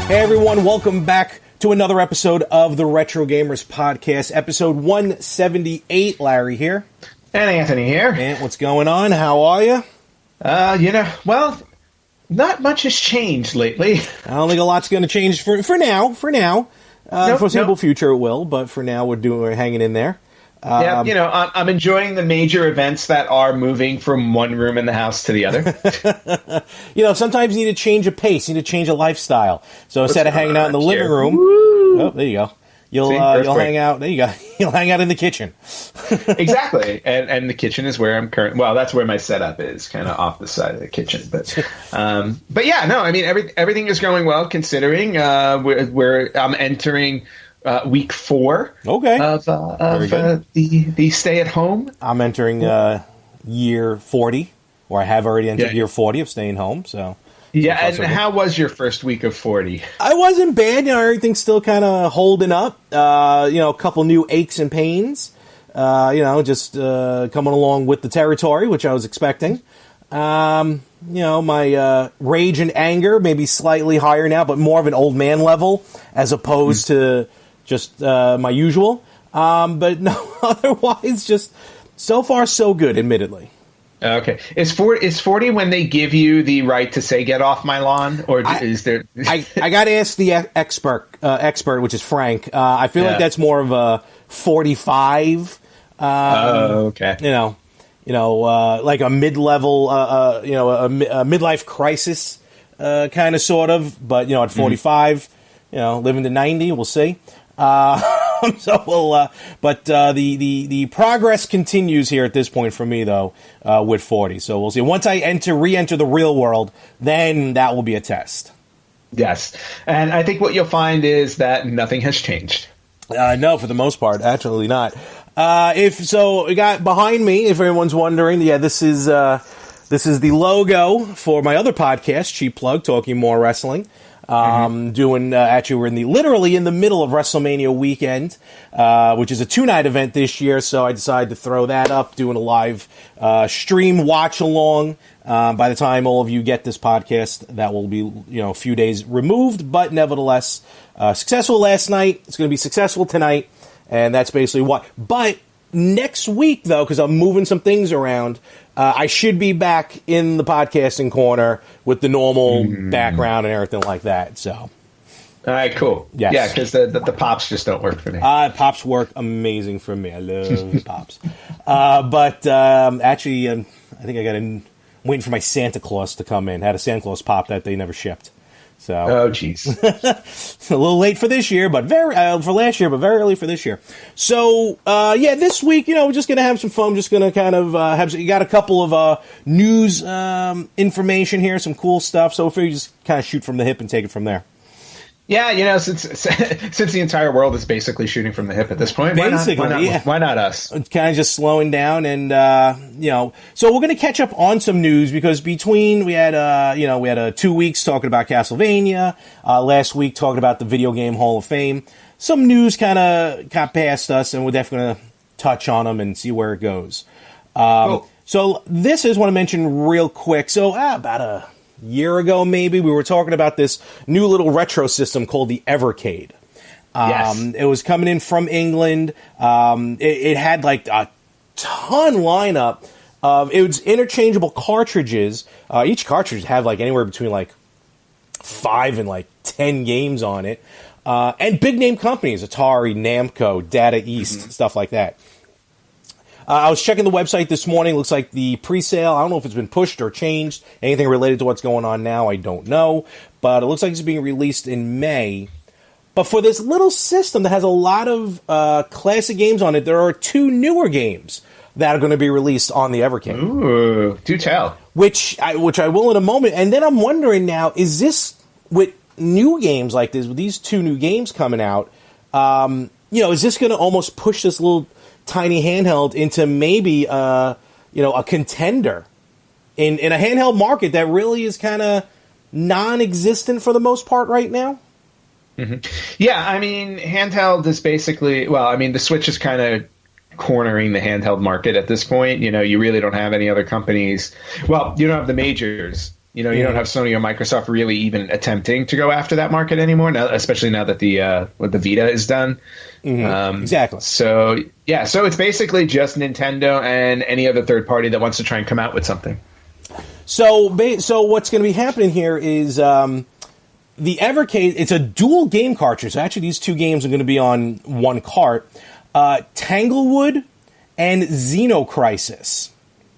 Hey everyone, welcome back to another episode of the Retro Gamers Podcast, episode 178. Larry here. And Anthony here. And what's going on? How are you? Well, not much has changed lately. I don't think a lot's going to change for now. For the foreseeable future it will, but for now we're hanging in there. I'm enjoying the major events that are moving from one room in the house to the other. Sometimes you need to change a pace, you need to change a lifestyle. So instead of hanging out in the living room, there you go. You'll hang out. There you go. You'll hang out in the kitchen. Exactly, and the kitchen is where I'm current. Well, that's where my setup is, kind of off the side of the kitchen. But yeah, no. I mean, everything is going well considering I'm entering week 4. Okay. Of the stay at home. I'm entering year 40, or I have already entered year 40 of staying home. So. Yeah, and how was your first week of 40? I wasn't bad. Everything's still kind of holding up. A couple new aches and pains. Just coming along with the territory, which I was expecting. My rage and anger maybe slightly higher now, but more of an old man level as opposed to just my usual. But no, otherwise, just so far so good, admittedly. Okay. Is 40 when they give you the right to say "get off my lawn"? Or is there? I got to ask the expert, which is Frank. I feel like that's more of a 45. Okay. Like a mid-level, a midlife crisis, kind of, sort of. But at 45, living to 90, we'll see. The progress continues here at this point for me, though, with 40. So we'll see. Once I re-enter the real world, then that will be a test. Yes. And I think what you'll find is that nothing has changed. No, for the most part, actually not. We got behind me, if everyone's wondering, this is the logo for my other podcast, Cheap Plug, Talking More Wrestling. We're literally in the middle of WrestleMania weekend, which is a 2-night event this year. So I decided to throw that up, doing a live stream watch along. By the time all of you get this podcast, that will be a few days removed, but nevertheless successful last night. It's going to be successful tonight, and that's basically what. But next week, though, because I'm moving some things around, I should be back in the podcasting corner with the normal background and everything like that. So, all right, cool. Yes. Yeah, because the pops just don't work for me. Pops work amazing for me. I love pops. Actually, I think I'm waiting for my Santa Claus to come in. Had a Santa Claus pop that they never shipped. So, oh, jeez. A little late for this year, but for last year, but very early for this year. So, this week, we're just going to have some fun. Just going to kind of got a couple of news information here, some cool stuff. So, if we just kind of shoot from the hip and take it from there. Yeah, since the entire world is basically shooting from the hip at this point, why not us? Kind of just slowing down, and so we're going to catch up on some news because between we had 2 weeks talking about Castlevania, last week talking about the Video Game Hall of Fame. Some news kind of got past us, and we're definitely going to touch on them and see where it goes. Cool. So this is what I mentioned real quick. So about a year ago, maybe, we were talking about this new little retro system called the Evercade. Yes. It was coming in from England. It had like a ton lineup of, it was interchangeable cartridges. Each cartridge had like anywhere between like 5 and like 10 games on it. And big name companies, Atari, Namco, Data East, stuff like that. I was checking the website this morning. Looks like the pre-sale, I don't know if it's been pushed or changed. Anything related to what's going on now, I don't know. But it looks like it's being released in May. But for this little system that has a lot of classic games on it, there are 2 newer games that are going to be released on the Evercade. Ooh, do tell. Which I will in a moment. And then I'm wondering now, is this, with new games like this, with these 2 new games coming out, is this going to almost push this little tiny handheld into maybe a contender in a handheld market that really is kind of non-existent for the most part right now? Mm-hmm. Yeah, I mean, handheld is basically, the Switch is kind of cornering the handheld market at this point. You really don't have any other companies. Well, you don't have the majors You know, you don't have Sony or Microsoft really even attempting to go after that market anymore. Now, especially now that the Vita is done. Exactly. So yeah, so it's basically just Nintendo and any other third party that wants to try and come out with something. So what's going to be happening here is the Evercade. It's a dual game cartridge. So actually, these two games are going to be on one cart. Tanglewood and Xenocrisis.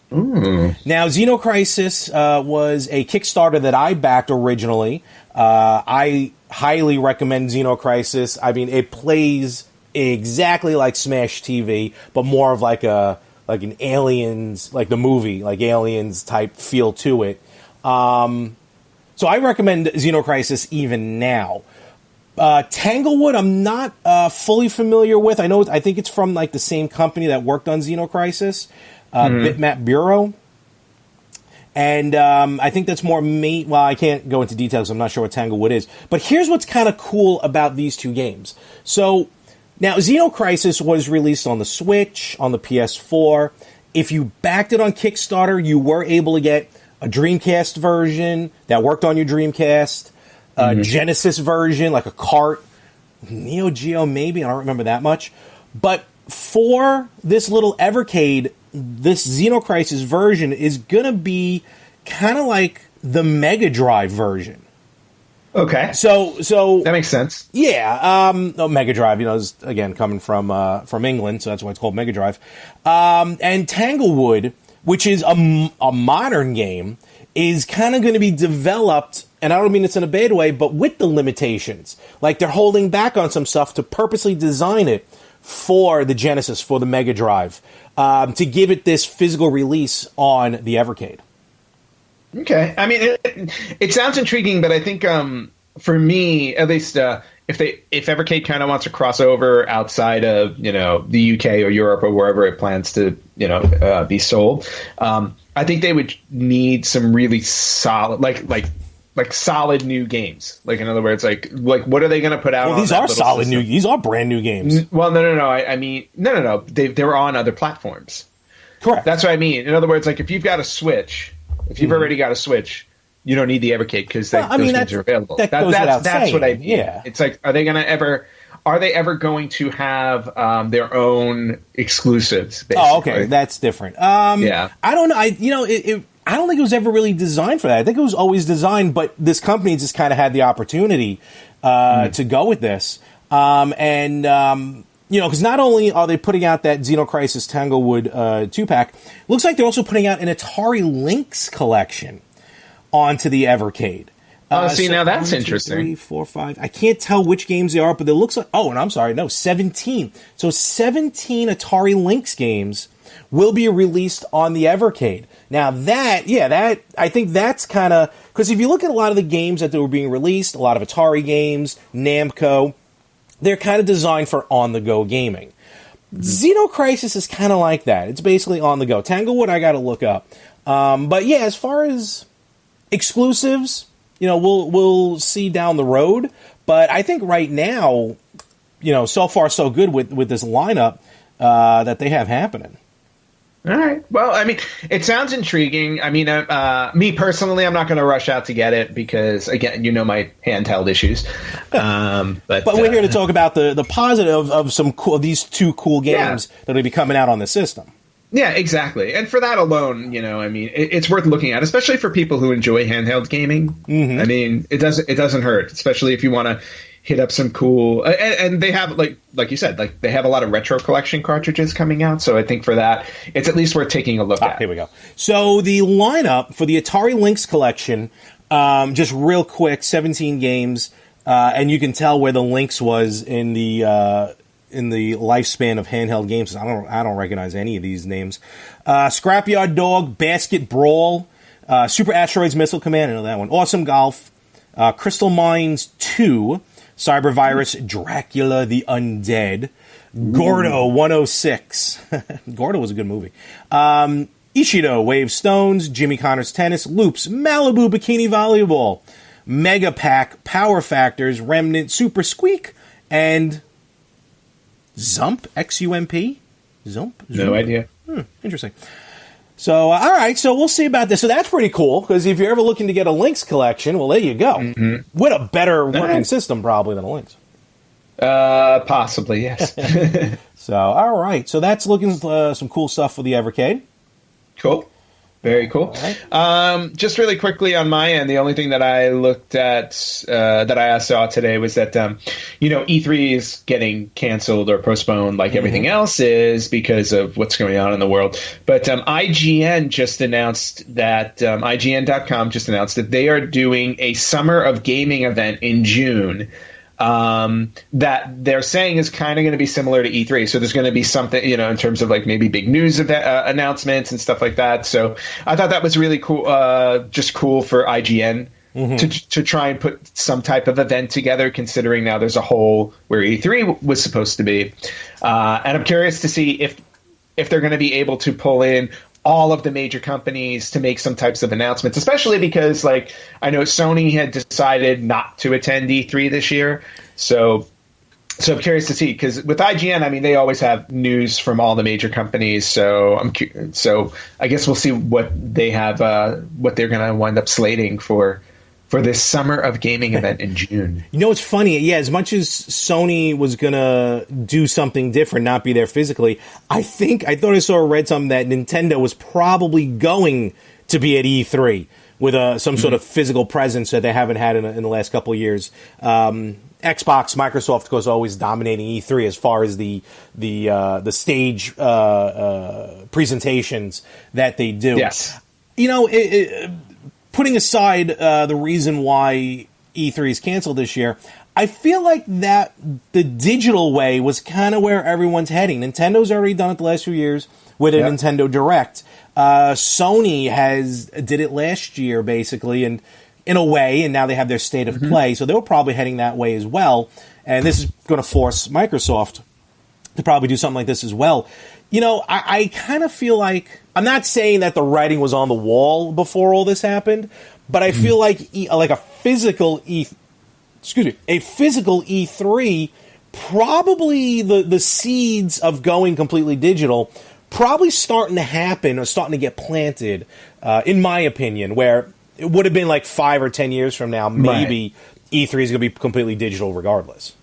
Now, Xenocrisis was a Kickstarter that I backed originally. I highly recommend Xenocrisis. I mean, it plays exactly like Smash TV, but more of like an Aliens, like the movie, like Aliens type feel to it. So I recommend Xenocrisis even now. Tanglewood, I'm not fully familiar with. I think it's from like the same company that worked on Xenocrisis. Bitmap Bureau, and I think that's more well, I can't go into details. I'm not sure what Tanglewood is, but here's what's kind of cool about these two games. So now, Xenocrisis was released on the Switch, on the PS4. If you backed it on Kickstarter, you were able to get a Dreamcast version that worked on your Dreamcast, a Genesis version, like a cart, Neo Geo maybe. I don't remember that much, but for this little Evercade, this Xenocrisis version is going to be kind of like the Mega Drive version. Okay. So that makes sense. Yeah. Mega Drive, is again coming from England, so that's why it's called Mega Drive. And Tanglewood, which is a modern game, is kind of going to be developed, and I don't mean it's in a bad way, but with the limitations. Like they're holding back on some stuff to purposely design it for the Genesis, for the Mega Drive, to give it this physical release on the Evercade. Okay. I mean, it sounds intriguing, but I think for me, at least, if Evercade kind of wants to cross over outside of the UK or Europe or wherever it plans to be sold, I think they would need some really solid like solid new games. Like in other words, like what are they going to put out? Well, these are solid new. These are brand new games. Well, no. I mean, no. They're on other platforms. Correct. That's what I mean. In other words, like if you've got a Switch, if you've already got a Switch, you don't need the Evercade because those games are available. That's what I mean. Yeah. It's like, are they ever going to have their own exclusives? Basically? Oh, okay, that's different. Yeah, I don't know. I don't think it was ever really designed for that. I think it was always designed, but this company just kind of had the opportunity to go with this. Because not only are they putting out that Xenocrisis Tanglewood 2-pack, looks like they're also putting out an Atari Lynx collection onto the Evercade. Now that's 1, 2, interesting. 3, 4, 5. I can't tell which games they are, but it looks like... Oh, and I'm sorry, no, 17. So 17 Atari Lynx games will be released on the Evercade. Now that I think that's kind of... Because if you look at a lot of the games that were being released, a lot of Atari games, Namco, they're kind of designed for on-the-go gaming. Xenocrisis is kind of like that. It's basically on-the-go. Tanglewood, I got to look up. But yeah, as far as exclusives, we'll see down the road. But I think right now, so far so good with this lineup that they have happening. All right. Well, I mean, it sounds intriguing. I mean, me personally, I'm not going to rush out to get it because, again, my handheld issues. But we're here to talk about the positive of some these two cool games that will be coming out on the system. Yeah, exactly. And for that alone, I mean, it's worth looking at, especially for people who enjoy handheld gaming. Mm-hmm. I mean, it doesn't hurt, especially if you want to hit up some cool, and they have like you said, like they have a lot of retro collection cartridges coming out. So I think for that, it's at least worth taking a look at. Here we go. So the lineup for the Atari Lynx collection, just real quick, 17 games, and you can tell where the Lynx was in the lifespan of handheld games. I don't recognize any of these names. Scrapyard Dog, Basket Brawl, Super Asteroids Missile Command, I know that one. Awesome Golf, Crystal Mines 2. Cybervirus, Dracula the Undead, Gordo 106. Gordo was a good movie. Ishido, Wave Stones, Jimmy Connors Tennis, Loops, Malibu Bikini Volleyball, Mega Pack, Power Factors, Remnant, Super Squeak, and Zump, Xump? Zump? No idea. Interesting. So, all right, so we'll see about this. So that's pretty cool, because if you're ever looking to get a Lynx collection, well, there you go. Mm-hmm. With a better working system, probably, than a Lynx. Possibly, yes. So, all right. So that's looking some cool stuff for the Evercade. Cool. Very cool. Right. Just really quickly on my end, the only thing that I looked at that I saw today was that E3 is getting canceled or postponed like everything else is because of what's going on in the world. But IGN just announced that IGN.com just announced that they are doing a Summer of Gaming event in June. That they're saying is kind of going to be similar to E3. So there's going to be something, in terms of like maybe big news announcements and stuff like that. So I thought that was really cool, just cool for IGN to try and put some type of event together, considering now there's a hole where E3 was supposed to be. And I'm curious to see if they're going to be able to pull in all of the major companies to make some types of announcements, especially because, like, I know Sony had decided not to attend E3 this year. So I'm curious to see, because with IGN, I mean, they always have news from all the major companies. So I guess we'll see what they have, what they're going to wind up slating for this Summer of Gaming event in June. It's funny. Yeah, as much as Sony was going to do something different, not be there physically, I thought I saw or read something that Nintendo was probably going to be at E3 with some sort of physical presence that they haven't had in the last couple of years. Xbox, Microsoft, of course, always dominating E3 as far as the stage presentations that they do. Yes. Putting aside the reason why E3 is canceled this year, I feel like that the digital way was kind of where everyone's heading. Nintendo's already done it the last few years with a Nintendo Direct. Sony did it last year, basically, and in a way, and now they have their State of Play, so they were probably heading that way as well. And this is going to force Microsoft to probably do something like this as well. I kind of feel like, I'm not saying that the writing was on the wall before all this happened, but I feel like a physical E3, probably the seeds of going completely digital probably starting to happen or starting to get planted, in my opinion, where it would have been like 5 or 10 years from now, maybe E3 is going to be completely digital regardless.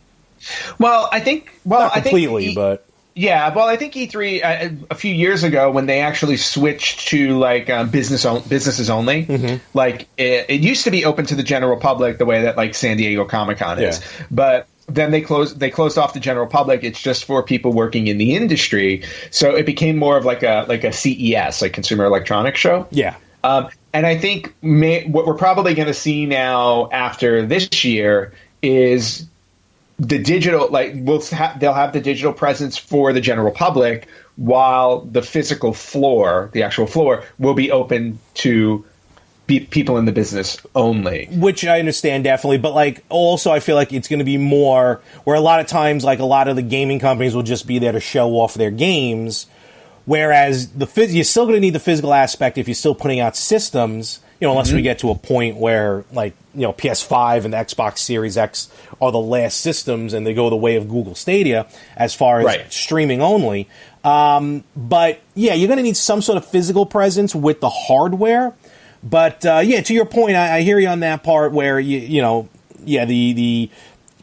Well, I think, not completely, but. Yeah, well, I think E3 a few years ago when they actually switched to like businesses only, like it used to be open to the general public the way that like San Diego Comic-Con is, but then they closed off the general public. It's just for people working in the industry, so it became more of like a CES, like Consumer Electronics Show. Yeah. And I think what we're probably going to see now after this year is the digital, like they'll have the digital presence for the general public, while the physical floor, the actual floor, will be open to people in the business only. Which I understand definitely, but like also I feel like it's going to be more where a lot of times like a lot of the gaming companies will just be there to show off their games, whereas you're still going to need the physical aspect if you're still putting out systems. Unless we get to a point where, like, PS5 and the Xbox Series X are the last systems and they go the way of Google Stadia as far as streaming only. But, yeah, you're going to need some sort of physical presence with the hardware. But, to your point, I hear you on that part where, the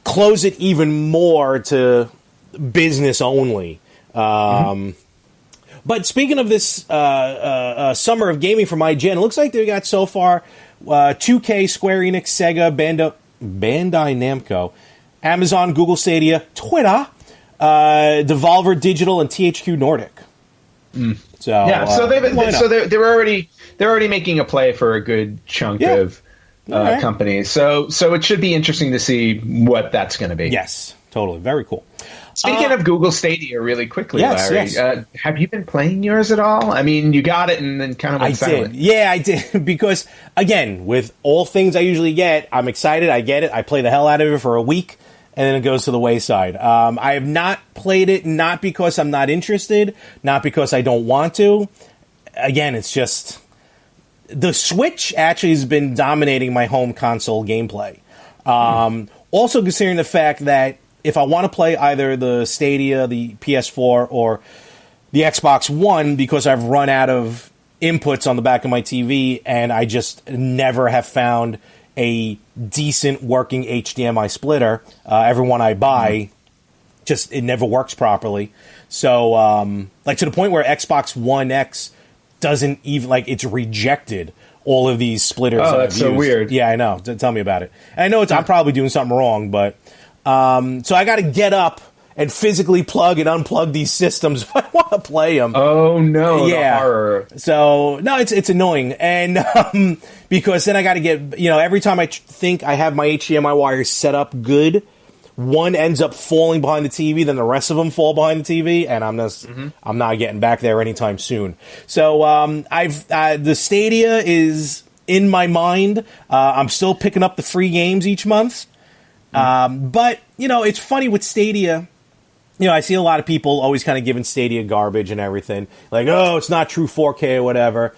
close it even more to business only. But speaking of this Summer of Gaming from IGN, it looks like they got so far 2K, Square Enix, Sega, Bandai Namco, Amazon, Google Stadia, Twitter, Devolver Digital, and THQ Nordic. So they're already making a play for a good chunk of companies. So it should be interesting to see what that's going to be. Yes, totally, very cool. Speaking of Google Stadia, really quickly, Larry, have you been playing yours at all? I mean, you got it and then kind of went silent. Yeah, I did. Because, again, with all things I usually get, I'm excited, I get it, I play the hell out of it for a week, and then it goes to the wayside. I have not played it, not because I'm not interested, not because I don't want to. Again, it's just... The Switch actually has been dominating my home console gameplay. Also considering the fact that if I want to play either the Stadia, the PS4, or the Xbox One, because I've run out of inputs on the back of my TV, and I just never have found a decent working HDMI splitter. Every one I buy, just it never works properly. So, like to the point where Xbox One X doesn't even, like, it's rejected all of these splitters. Oh, that's so weird. Yeah, I know. Tell me about it. And I know I'm probably doing something wrong, but so I got to get up and physically plug and unplug these systems if I want to play them. Oh no! Yeah. The horror. So no, it's annoying, and because then I got to get, every time I think I have my HDMI wires set up good, one ends up falling behind the TV, then the rest of them fall behind the TV, and I'm not getting back there anytime soon. So the Stadia is in my mind. I'm still picking up the free games each month, but it's funny with Stadia. I see a lot of people always kind of giving Stadia garbage and everything. Like, oh, it's not true 4K or whatever.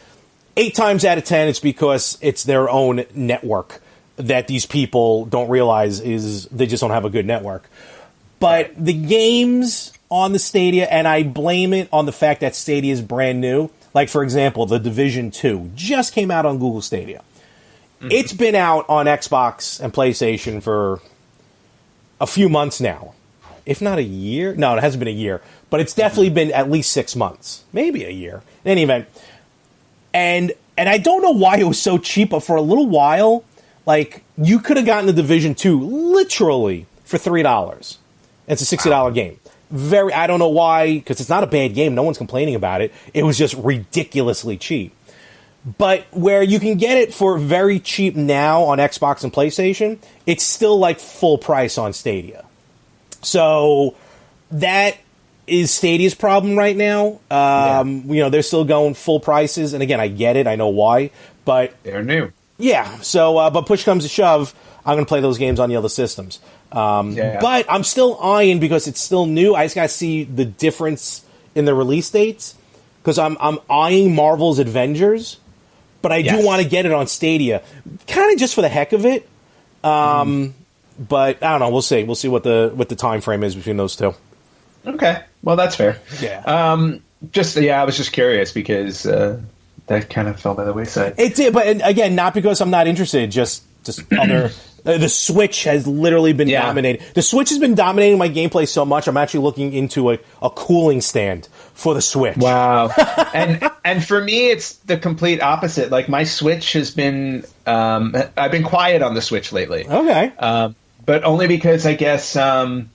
8 times out of 10, it's because it's their own network that these people don't realize is they just don't have a good network. But the games on the Stadia, and I blame it on the fact that Stadia is brand new. Like, for example, The Division 2 just came out on Google Stadia. Mm-hmm. It's been out on Xbox and PlayStation for a few months now. If not a year. No, it hasn't been a year. But it's definitely been at least 6 months. Maybe a year. In any event. And I don't know why it was so cheap, but for a little while, like, you could have gotten the Division 2 literally for $3. It's a $60 game. I don't know why, because it's not a bad game. No one's complaining about it. It was just ridiculously cheap. But where you can get it for very cheap now on Xbox and PlayStation, it's still like full price on Stadia. So that is Stadia's problem right now. They're still going full prices. And again, I get it. I know why. But they're new. Yeah. So, but push comes to shove, I'm going to play those games on the other systems. But I'm still eyeing, because it's still new. I just got to see the difference in the release dates. Because I'm eyeing Marvel's Avengers. But I do want to get it on Stadia. Kind of just for the heck of it. But I don't know. We'll see. We'll see what the time frame is between those two. Okay. Well, that's fair. Yeah. I was just curious because that kind of fell by the wayside. It did, but again, not because I'm not interested. Just other. The Switch has literally been dominating. The Switch has been dominating my gameplay so much. I'm actually looking into a cooling stand for the Switch. Wow. and for me, it's the complete opposite. Like, my Switch has been. I've been quiet on the Switch lately. Okay. But only because I guess I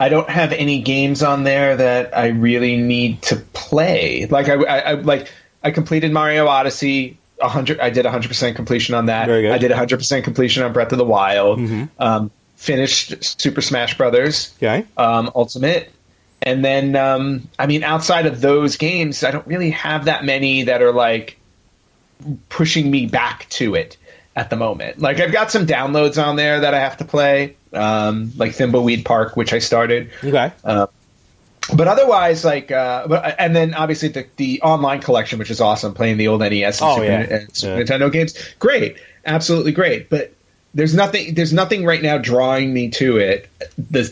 don't have any games on there that I really need to play. Like I completed Mario Odyssey 100. I did 100% completion on that. Very good. I did 100% completion on Breath of the Wild. Mm-hmm. Finished Super Smash Brothers. Okay. Ultimate. And then outside of those games, I don't really have that many that are like pushing me back to it at the moment. Like, I've got some downloads on there that I have to play, like Thimbleweed Park, which I started. Okay. But otherwise, and then obviously the online collection, which is awesome, playing the old NES and Super Nintendo games. Great. Absolutely great. But there's nothing right now drawing me to it.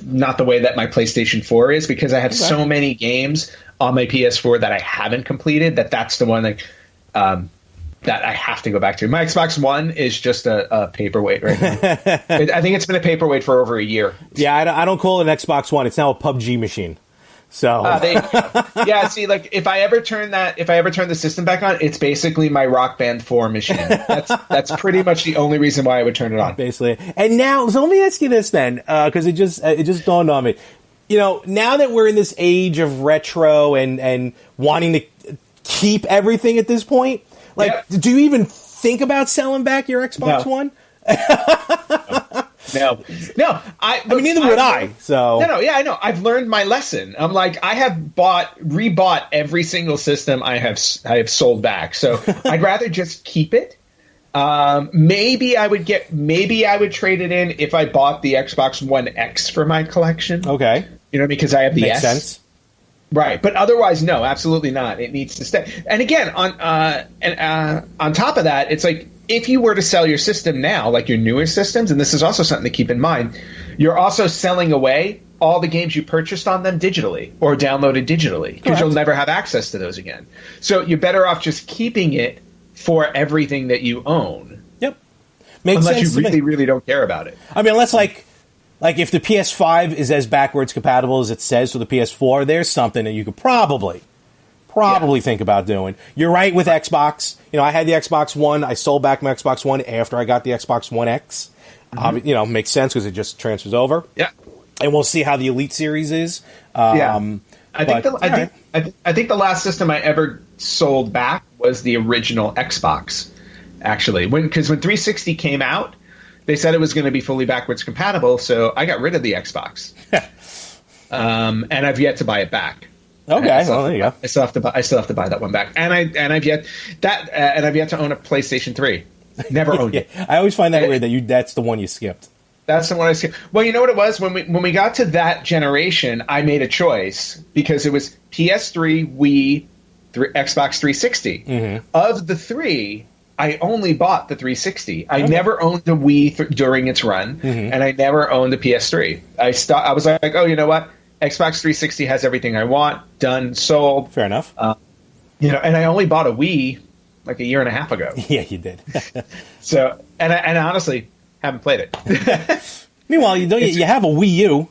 Not the way that my PlayStation 4 is, because I have so many games on my PS4 that I haven't completed, that's the one that I have to go back to. My Xbox One is just a paperweight right now. I think it's been a paperweight for over a year. Yeah, I don't call it an Xbox One. It's now a PUBG machine. So see, like, if I ever turn the system back on, it's basically my Rock Band 4 machine. That's pretty much the only reason why I would turn it on. Basically. And now, so let me ask you this then, because it just dawned on me. Now that we're in this age of retro and wanting to keep everything at this point, do you even think about selling back your Xbox One? No. I mean, neither would I. So I know. I've learned my lesson. I'm like, I have rebought every single system I have sold back. So I'd rather just keep it. Maybe I would trade it in if I bought the Xbox One X for my collection. Okay. Because I have the Makes S. sense. Right, but otherwise, no, absolutely not. It needs to stay. And again, on top of that, it's like, if you were to sell your system now, like your newer systems, and this is also something to keep in mind, you're also selling away all the games you purchased on them digitally or downloaded digitally, because you'll never have access to those again. So you're better off just keeping it for everything that you own. Yep. Makes unless sense you really don't care about it. I mean, unless like if the PS5 is as backwards compatible as it says for the PS4, there's something that you could probably think about doing. You're right with Xbox. You know, I had the Xbox One. I sold back my Xbox One after I got the Xbox One X. You know, makes sense because it just transfers over. Yeah. And we'll see how the Elite Series is. I think the last system I ever sold back was the original Xbox, actually. Because when 360 came out, they said it was going to be fully backwards compatible, so I got rid of the Xbox. And I've yet to buy it back. Okay, well, there you go. I still have to buy that one back, and I've yet to own a PlayStation 3. Never owned it. I always find that weird that that's the one you skipped. That's the one I skipped. Well, you know what it was when we got to that generation, I made a choice because it was PS3, Wii, Xbox 360. Mm-hmm. Of the three, I only bought the 360. I never owned the Wii during its run, and I never owned the PS3. I was like, oh, you know what? Xbox 360 has everything I want. Done, sold. Fair enough. You know, and I only bought a Wii like a year and a half ago. Yeah, you did. So, and I honestly haven't played it. Meanwhile, you have a Wii U.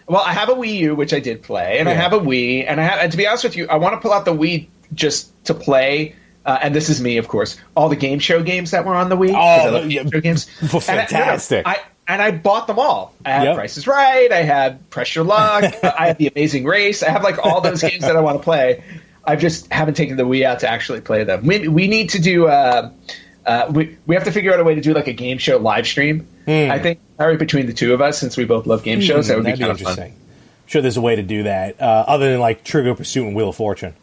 Well, I have a Wii U, which I did play, and I have a Wii, and to be honest with you, I want to pull out the Wii just to play. And this is me, of course. All the game show games that were on the Wii. Oh, game show games. Fantastic! And I bought them all. I had Price is Right. I had Press Your Luck. I had The Amazing Race. I have like all those games that I want to play. I just haven't taken the Wii out to actually play them. We need to do. We have to figure out a way to do like a game show live stream. I think between the two of us, since we both love game shows, that would be kind of interesting. Fun. I'm sure there's a way to do that other than like Trivial Pursuit and Wheel of Fortune.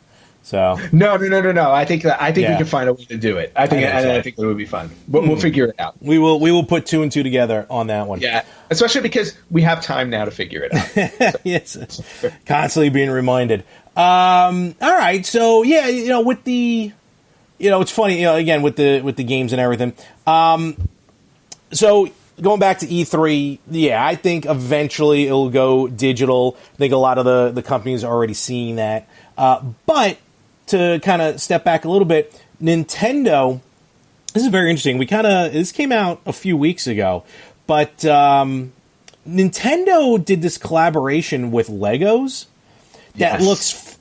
So no. I think we can find a way to do it. I think it would be fun. But we'll figure it out. We will put two and two together on that one. Yeah, especially because we have time now to figure it out. So. Yes, constantly being reminded. All right, so yeah, with the, it's funny, again with the games and everything. So going back to E3, yeah, I think eventually it'll go digital. I think a lot of the companies are already seeing that, but to kind of step back a little bit, Nintendo, this is very interesting. This came out a few weeks ago, but Nintendo did this collaboration with Legos that looks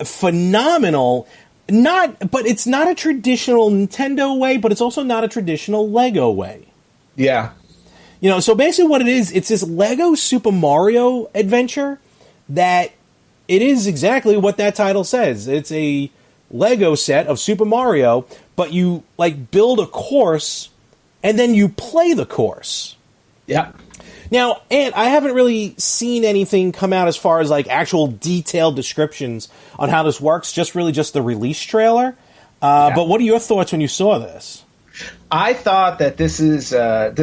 phenomenal. But it's not a traditional Nintendo way, but it's also not a traditional Lego way. Yeah. So basically what it is, it's this Lego Super Mario adventure that it is exactly what that title says. It's a Lego set of Super Mario, but you like build a course and then you play the course. Yeah. Now, and I haven't really seen anything come out as far as like actual detailed descriptions on how this works, just the release trailer. But what are your thoughts when you saw this? I thought that this is a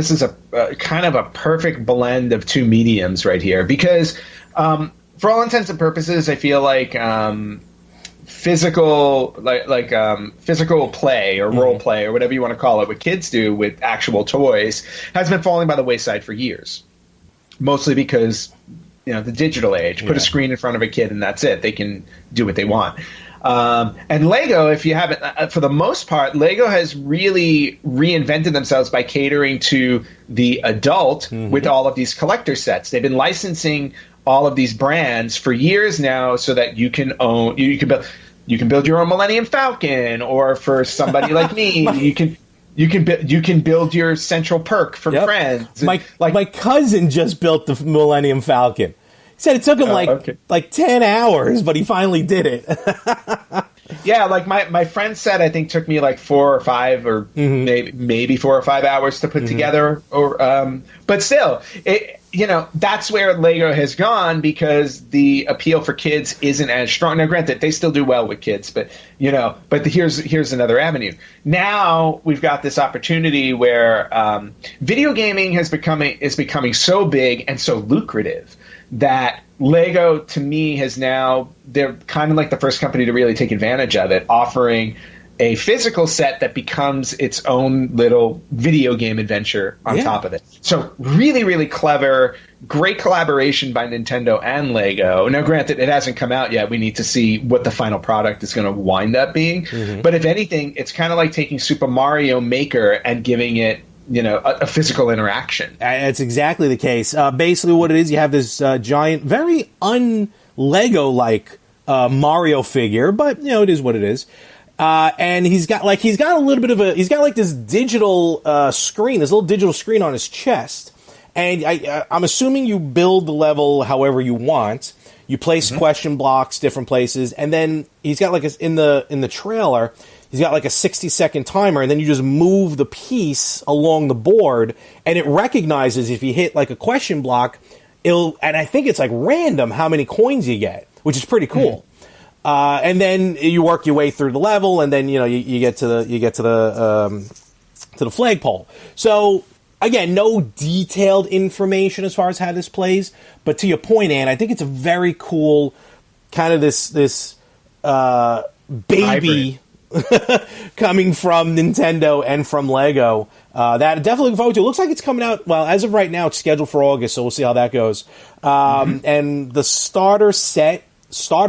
kind of a perfect blend of two mediums right here, because for all intents and purposes, I feel like physical physical play or role play or whatever you want to call it, what kids do with actual toys, has been falling by the wayside for years. Mostly because the digital age. Put a screen in front of a kid and that's it. They can do what they want. And Lego, if you haven't, for the most part, Lego has really reinvented themselves by catering to the adult with all of these collector sets. They've been licensing all of these brands for years now, so that you can build your own Millennium Falcon, or for somebody like me, you can build your Central Perk from Friends. My cousin just built the Millennium Falcon. He said it took him like 10 hours, but he finally did it. Yeah, like my friend said, I think took me like 4 or 5 or maybe 4 or 5 hours to put together. But still, that's where Lego has gone, because the appeal for kids isn't as strong. Now, granted, they still do well with kids, but here's another avenue. Now we've got this opportunity where video gaming is becoming so big and so lucrative that Lego, to me, they're kind of like the first company to really take advantage of it, offering a physical set that becomes its own little video game adventure on top of it. So really, really clever, great collaboration by Nintendo and Lego. Now, granted, it hasn't come out yet. We need to see what the final product is going to wind up being. But if anything, it's kind of like taking Super Mario Maker and giving it, a physical interaction. That's exactly the case. Basically what it is, you have this giant, very un-Lego-like Mario figure, but, it is what it is. And he's got like this digital screen, this little digital screen on his chest. And I'm assuming you build the level however you want. You place question blocks different places, and then he's got like in the trailer, he's got like a 60-second timer, and then you just move the piece along the board, and it recognizes if you hit like a question block, and I think it's like random how many coins you get, which is pretty cool. And then you work your way through the level, and then you get to the flagpole. So again, no detailed information as far as how this plays, but to your point, Ann, I think it's a very cool kind of this baby coming from Nintendo and from Lego. That I definitely look forward to. It looks like it's coming out. Well, as of right now, it's scheduled for August, so we'll see how that goes. And the starter set, so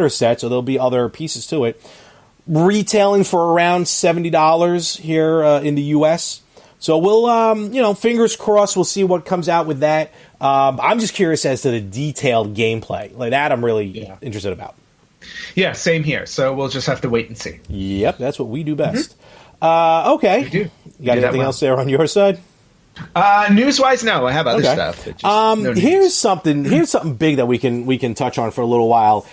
there'll be other pieces to it, retailing for around $70 here in the U.S. So we'll, fingers crossed, we'll see what comes out with that. I'm just curious as to the detailed gameplay. Like that, I'm really interested about. Yeah, same here. So we'll just have to wait and see. Yep, that's what we do best. Okay. We do. You got anything else there on your side? News-wise, no. I have other stuff. No here's something big that we can touch on for a little while.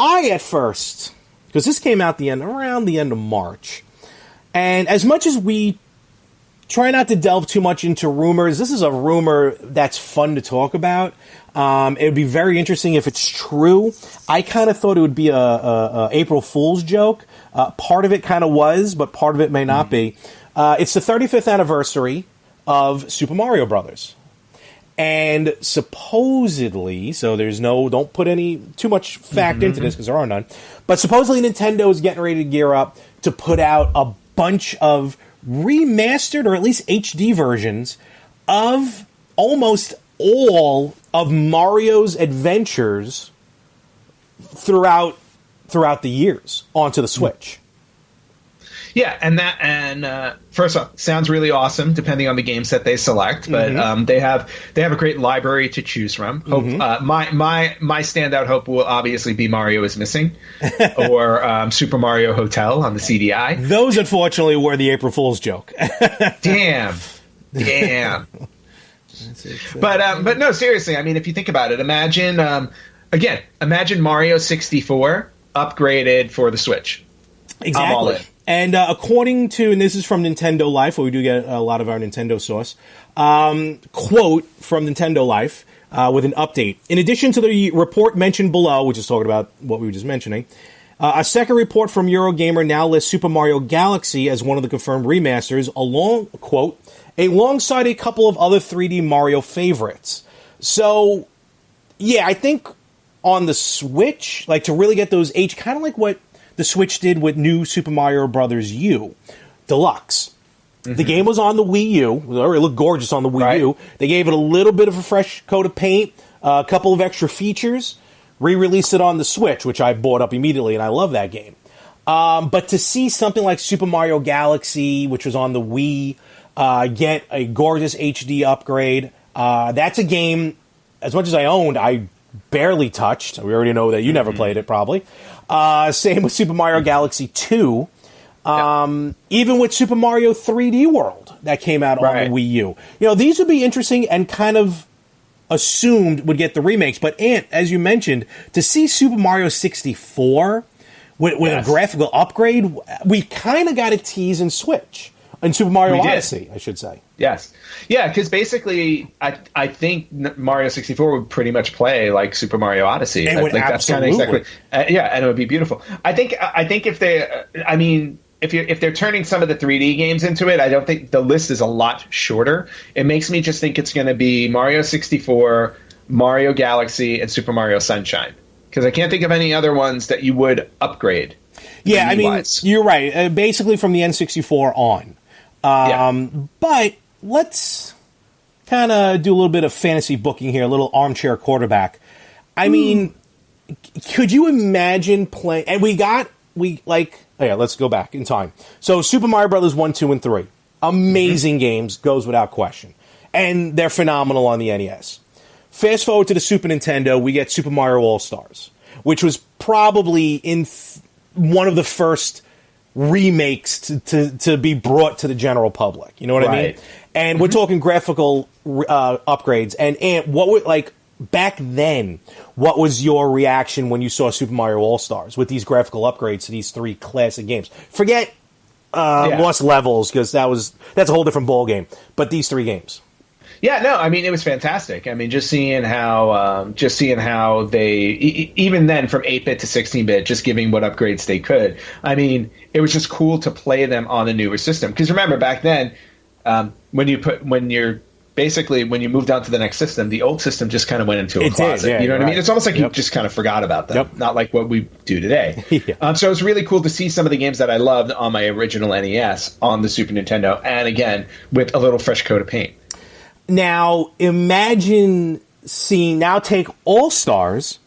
At first, because this came out around the end of March, and as much as we try not to delve too much into rumors, this is a rumor that's fun to talk about. It would be very interesting if it's true. I kind of thought it would be a April Fool's joke. Part of it kind of was, but part of it may not be. It's the 35th anniversary of Super Mario Brothers. And supposedly, so don't put too much fact into this because there are none, but supposedly Nintendo is getting ready to gear up to put out a bunch of remastered or at least HD versions of almost all of Mario's adventures throughout the years onto the Switch. Yeah, and first off, sounds really awesome. Depending on the games that they select, but they have a great library to choose from. Hope, my standout hope will obviously be Mario is Missing, or Super Mario Hotel on the CDI. Those, unfortunately, were the April Fool's joke. Damn. But no, seriously. I mean, if you think about it, imagine Mario 64 upgraded for the Switch. Exactly. I'm all in. And according to, and this is from Nintendo Life, where we do get a lot of our Nintendo source, quote from Nintendo Life with an update. In addition to the report mentioned below, which is talking about what we were just mentioning, a second report from Eurogamer now lists Super Mario Galaxy as one of the confirmed remasters, alongside a couple of other 3D Mario favorites. So, yeah, I think on the Switch, like to really get those kind of like what the Switch did with New Super Mario Bros. U Deluxe. The game was on the Wii U. It looked gorgeous on the Wii U. They gave it a little bit of a fresh coat of paint, a couple of extra features, re-released it on the Switch, which I bought up immediately, and I love that game. But to see something like Super Mario Galaxy, which was on the Wii, get a gorgeous HD upgrade, that's a game, as much as I owned, I barely touched. We already know that you never played it, probably. Same with Super Mario Galaxy 2. Even with Super Mario 3D World that came out on the Wii U. These would be interesting and kind of assumed would get the remakes. But, Ant, as you mentioned, to see Super Mario 64 with a graphical upgrade, we kind of got a tease in Switch. In Super Mario Odyssey, I should say. Yes. Yeah, because basically, I think Mario 64 would pretty much play like Super Mario Odyssey. I think that's kind of exactly. And it would be beautiful. I think if they're turning some of the 3D games into it, I don't think the list is a lot shorter. It makes me just think it's going to be Mario 64, Mario Galaxy, and Super Mario Sunshine. Because I can't think of any other ones that you would upgrade. Yeah, I mean, you're right. Basically from the N64 on. But let's kind of do a little bit of fantasy booking here, a little armchair quarterback. I mean, could you imagine playing... And let's go back in time. So Super Mario Brothers 1, 2, and 3. Amazing games, goes without question. And they're phenomenal on the NES. Fast forward to the Super Nintendo, we get Super Mario All-Stars, which was probably one of the first remakes to be brought to the general public. You know what I mean? And we're talking graphical upgrades. And what would, like, back then, what was your reaction when you saw Super Mario All-Stars with these graphical upgrades to these 3 classic games? Forget Lost Levels, because that's a whole different ball game. But these 3 games. Yeah, no, I mean, it was fantastic. I mean, just seeing how they, even then from 8-bit to 16-bit, just giving what upgrades they could. I mean, it was just cool to play them on a newer system. Because remember, back then, when you moved on to the next system, the old system just kind of went into a closet. You know what I mean? It's almost like you just kind of forgot about them. Not like what we do today. So it's really cool to see some of the games that I loved on my original NES on the Super Nintendo, and again, with a little fresh coat of paint. Now, imagine take All-Stars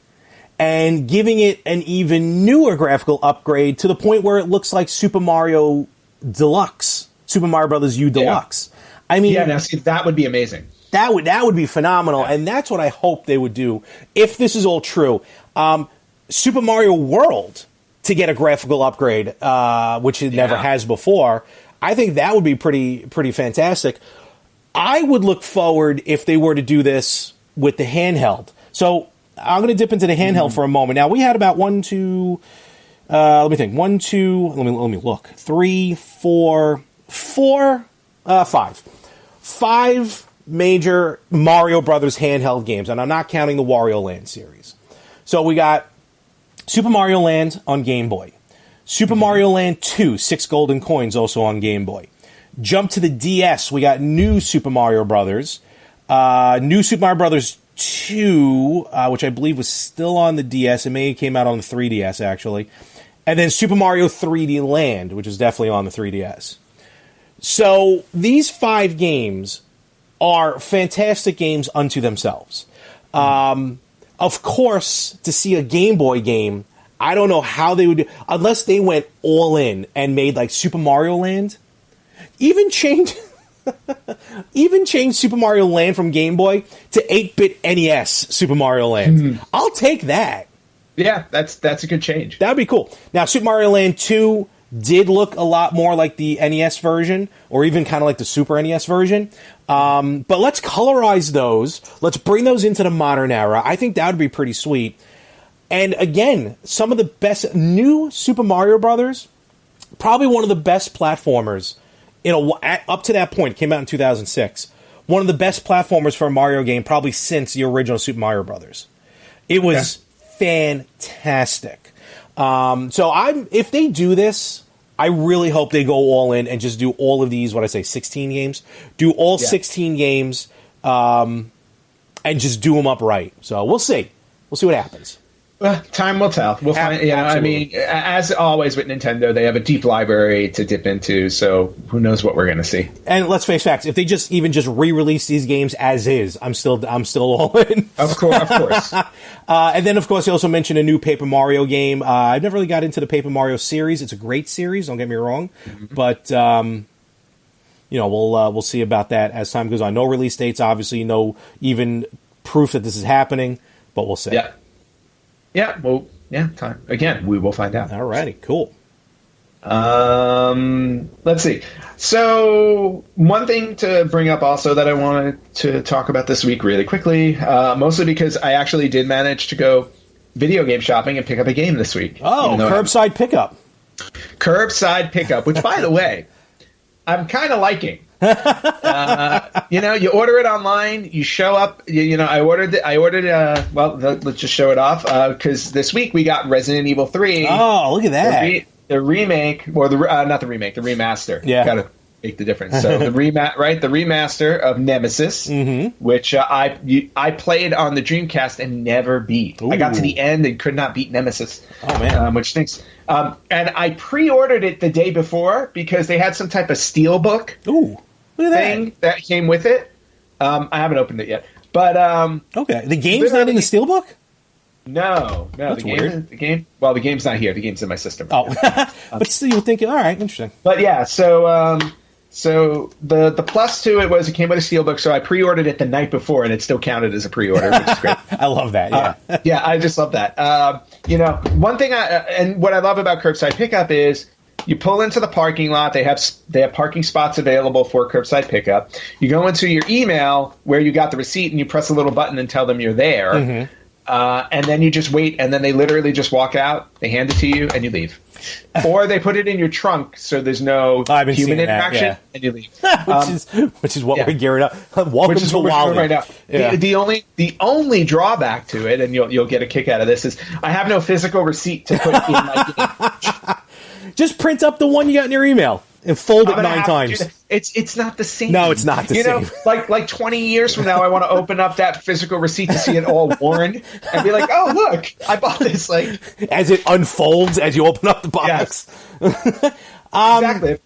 and giving it an even newer graphical upgrade to the point where it looks like Super Mario Deluxe, Super Mario Brothers U Deluxe. I mean, now see, that would be amazing. That would be phenomenal, and that's what I hope they would do if this is all true. Super Mario World to get a graphical upgrade, which it never has before. I think that would be pretty fantastic. I would look forward if they were to do this with the handheld. So I'm going to dip into the handheld for a moment. Now, we had about 1, 2, let me think. 1, 2, let me look. 3, 4, 5. 5 major Mario Brothers handheld games, and I'm not counting the Wario Land series. So we got Super Mario Land on Game Boy. Super Mario Land 2, 6 golden coins, also on Game Boy. Jump to the DS, we got New Super Mario Brothers. New Super Mario Brothers 2, which I believe was still on the DS. It may have came out on the 3DS, actually. And then Super Mario 3D Land, which is definitely on the 3DS. So these 5 games are fantastic games unto themselves. Of course, to see a Game Boy game, I don't know how they would do, unless they went all in and made like Super Mario Land. Even change Super Mario Land from Game Boy to 8-bit NES Super Mario Land. I'll take that. Yeah, that's a good change. That would be cool. Now, Super Mario Land 2 did look a lot more like the NES version, or even kind of like the Super NES version. But let's colorize those. Let's bring those into the modern era. I think that would be pretty sweet. And again, some of the best new Super Mario Brothers, probably one of the best platformers. Up to that point, it came out in 2006. One of the best platformers for a Mario game, probably since the original Super Mario Brothers. It was fantastic. If they do this, I really hope they go all in and just do all of these. 16 games. Do all 16 games, and just do them up right. So we'll see. We'll see what happens. Well, time will tell. We'll find. I mean, as always with Nintendo, they have a deep library to dip into. So who knows what we're going to see? And let's face facts: if they just re-release these games as is, I'm still all in. Of course. And then, of course, they also mentioned a new Paper Mario game. I've never really got into the Paper Mario series. It's a great series. Don't get me wrong, but we'll see about that as time goes on. No release dates, obviously. No even proof that this is happening, but we'll see. Yeah. Yeah, well, time. Again, we will find out. All righty, cool. Let's see. So, one thing to bring up also that I wanted to talk about this week really quickly, mostly because I actually did manage to go video game shopping and pick up a game this week. Oh, curbside pickup. Curbside pickup, which, by the way, I'm kind of liking. You order it online, you show up, I ordered let's just show it off, because this week we got Resident Evil 3. Oh, look at that. The remake, or not the remake, the remaster. Yeah. make the difference. So the remaster of Nemesis, which I played on the Dreamcast and never beat. Ooh. I got to the end and could not beat Nemesis. Oh man, which stinks. And I pre-ordered it the day before because they had some type of steelbook thing that came with it. I haven't opened it yet, but okay. The game's not in the steelbook. No, That's weird. The game's not here. The game's in my system. Right now. But still, you would think, all right, interesting. But yeah, so the plus to it was it came with a steelbook, so I pre-ordered it the night before, and it still counted as a pre-order, which is great. I love that. Yeah, yeah, I just love that. One thing and what I love about curbside pickup is you pull into the parking lot. They have parking spots available for curbside pickup. You go into your email where you got the receipt, and you press a little button and tell them you're there. Mm-hmm. And then you just wait, and then they literally just walk out. They hand it to you, and you leave. Or they put it in your trunk, so there's no human interaction, and you leave. which is what we're gearing up. Welcome to Wally right now. Yeah. The only drawback to it, and you'll get a kick out of this, is I have no physical receipt to put in my game. Just print up the one you got in your email and fold it 9 times. It's not the same. No, it's not the same. Like 20 years from now, I want to open up that physical receipt to see it all worn and be like, oh, look, I bought this. Like, as it unfolds, as you open up the box. Yes. Exactly.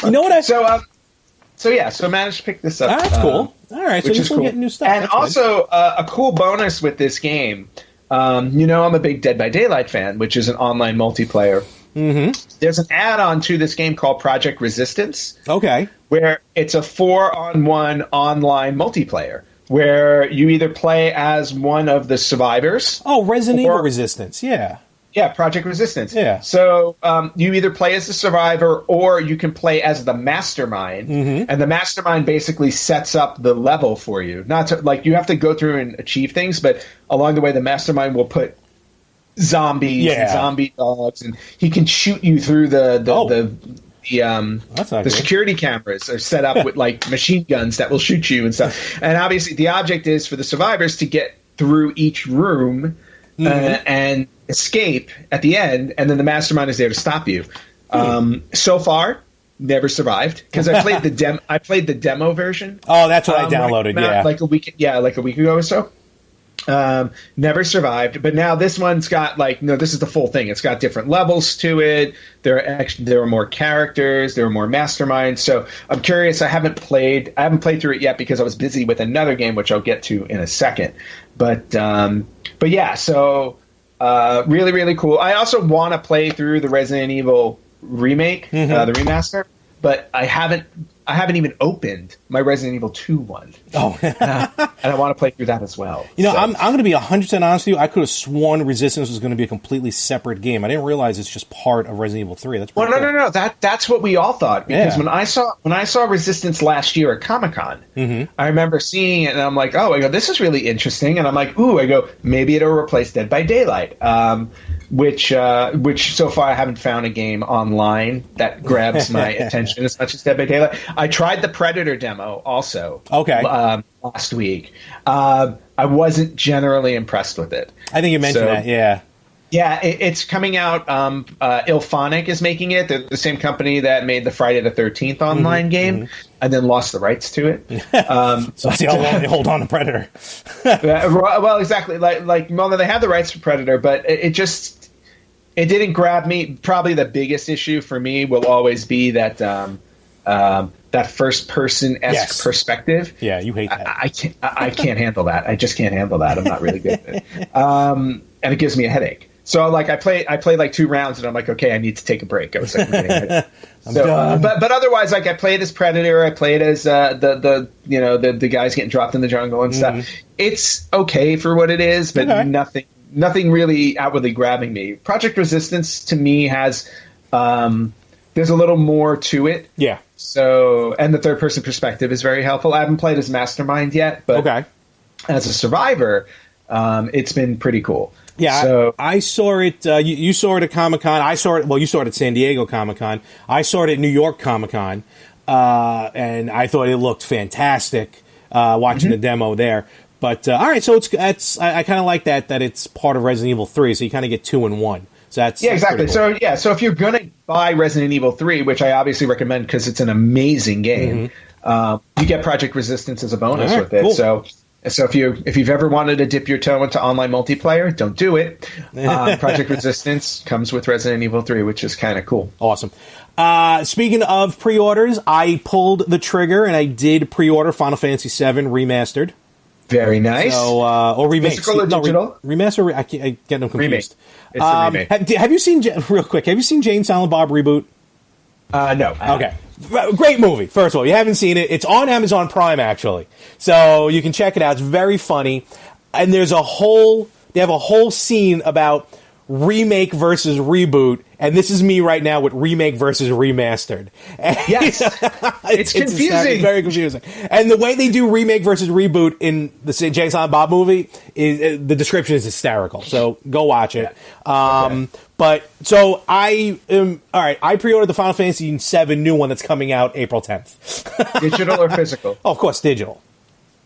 You know what? So I managed to pick this up. That's cool. All right, so which is we're cool. getting new stuff. And That's also, a cool bonus with this game, I'm a big Dead by Daylight fan, which is an online multiplayer. Mm-hmm. There's an add-on to this game called Project Resistance. Okay. Where it's a 4-on-1 online multiplayer where you either play as one of the survivors. Oh, Resident Evil Resistance, yeah. Yeah, Project Resistance. Yeah. So you either play as the survivor or you can play as the mastermind. Mm-hmm. And the mastermind basically sets up the level for you. Not to, like, you have to go through and achieve things, but along the way the mastermind will put zombies and zombie dogs, and he can shoot you through the security cameras are set up with like machine guns that will shoot you and stuff. And obviously the object is for the survivors to get through each room and escape at the end, and then the mastermind is there to stop you. So far, never survived because I played the demo version. Oh, that's what I downloaded. Like a week ago or so. Never survived, but now this one's got this is the full thing. It's got different levels to it. There are more characters. There are more masterminds. So I'm curious. I haven't played through it yet because I was busy with another game, which I'll get to in a second. But yeah. So really, really cool. I also want to play through the Resident Evil remake, the remaster, but I haven't even opened my Resident Evil 2 one. Oh. And I want to play through that as well. I'm going to be 100% honest with you. I could have sworn Resistance was going to be a completely separate game. I didn't realize it's just part of Resident Evil 3. That's cool. No. That's what we all thought. Because when I saw Resistance last year at Comic-Con, I remember seeing it and I'm like, oh, I go, this is really interesting. And I'm like, ooh, I go, maybe it'll replace Dead by Daylight. Which so far I haven't found a game online that grabs my attention as much as Dead by Daylight. I tried the Predator demo also. Okay. Last week. I wasn't generally impressed with it. I think you mentioned that. Yeah. Yeah, it's coming out. Ilphonic is making it. They're the same company that made the Friday the 13th online game and then lost the rights to it. So see how long they hold on to Predator. Well, exactly. They have the rights for Predator, but it didn't grab me. Probably the biggest issue for me will always be that that first person-esque perspective. Yeah, you hate that. I can't handle that. I just can't handle that. I'm not really good at it. And it gives me a headache. So I played like 2 rounds and I'm like, okay, I need to take a break. I was like, I'm done. But otherwise, I played as Predator. I played as the guys getting dropped in the jungle and stuff. It's okay for what it is, but nothing really outwardly grabbing me. Project Resistance to me has there's a little more to it. Yeah. So, and the third person perspective is very helpful. I haven't played as Mastermind yet, but as a survivor, it's been pretty cool. Yeah, so, I saw it. You saw it at Comic-Con. I saw it. Well, you saw it at San Diego Comic-Con. I saw it at New York Comic-Con, and I thought it looked fantastic. Watching the demo there, but all right. So I kind of like that it's part of Resident Evil 3. So you kind of get 2 in 1. So that's exactly. Cool. So if you're gonna buy Resident Evil 3, which I obviously recommend because it's an amazing game, you get Project Resistance as a bonus with it. Cool. So if you've ever wanted to dip your toe into online multiplayer, don't do it. Project Resistance comes with Resident Evil 3, which is kind of cool. Awesome. Speaking of pre-orders, I pulled the trigger and I did pre-order Final Fantasy VII Remastered. Very nice. So, or remake. Physical or digital? Remaster. I get them confused. Remake. It's a remake. Have you seen, real quick, have you seen Jane Silent Bob reboot? No. Okay. Great movie. First of all, you haven't seen it. It's on Amazon Prime, actually. So you can check it out. It's very funny. And they have a whole scene about remake versus reboot. And this is me right now with remake versus remastered. Yes. It's confusing. It's very confusing. And the way they do remake versus reboot in the Jay Silent Bob movie, is the description is hysterical. So go watch it. Okay. But so I pre-ordered the Final Fantasy VII new one that's coming out April 10th. Digital or physical? Oh, of course, digital.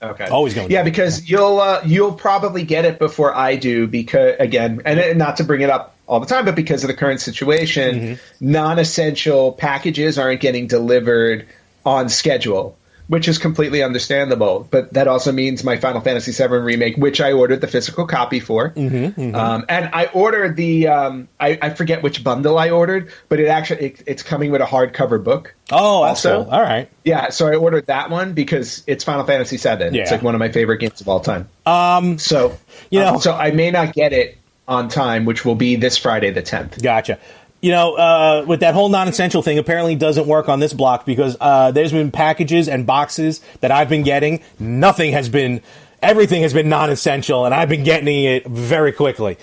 Okay. Always going. Yeah, because you'll probably get it before I do, because again, and not to bring it up all the time, but because of the current situation, non-essential packages aren't getting delivered on schedule, which is completely understandable. But that also means my Final Fantasy VII Remake, which I ordered the physical copy for. And I ordered the, I forget which bundle I ordered, but it's coming with a hardcover book. Oh, that's cool. All right. Yeah, so I ordered that one because it's Final Fantasy VII. Yeah. It's like one of my favorite games of all time. So I may not get it on time, which will be this Friday the 10th. Gotcha. With that whole non-essential thing, apparently doesn't work on this block because there's been packages and boxes that I've been getting. Everything has been non-essential, and I've been getting it very quickly.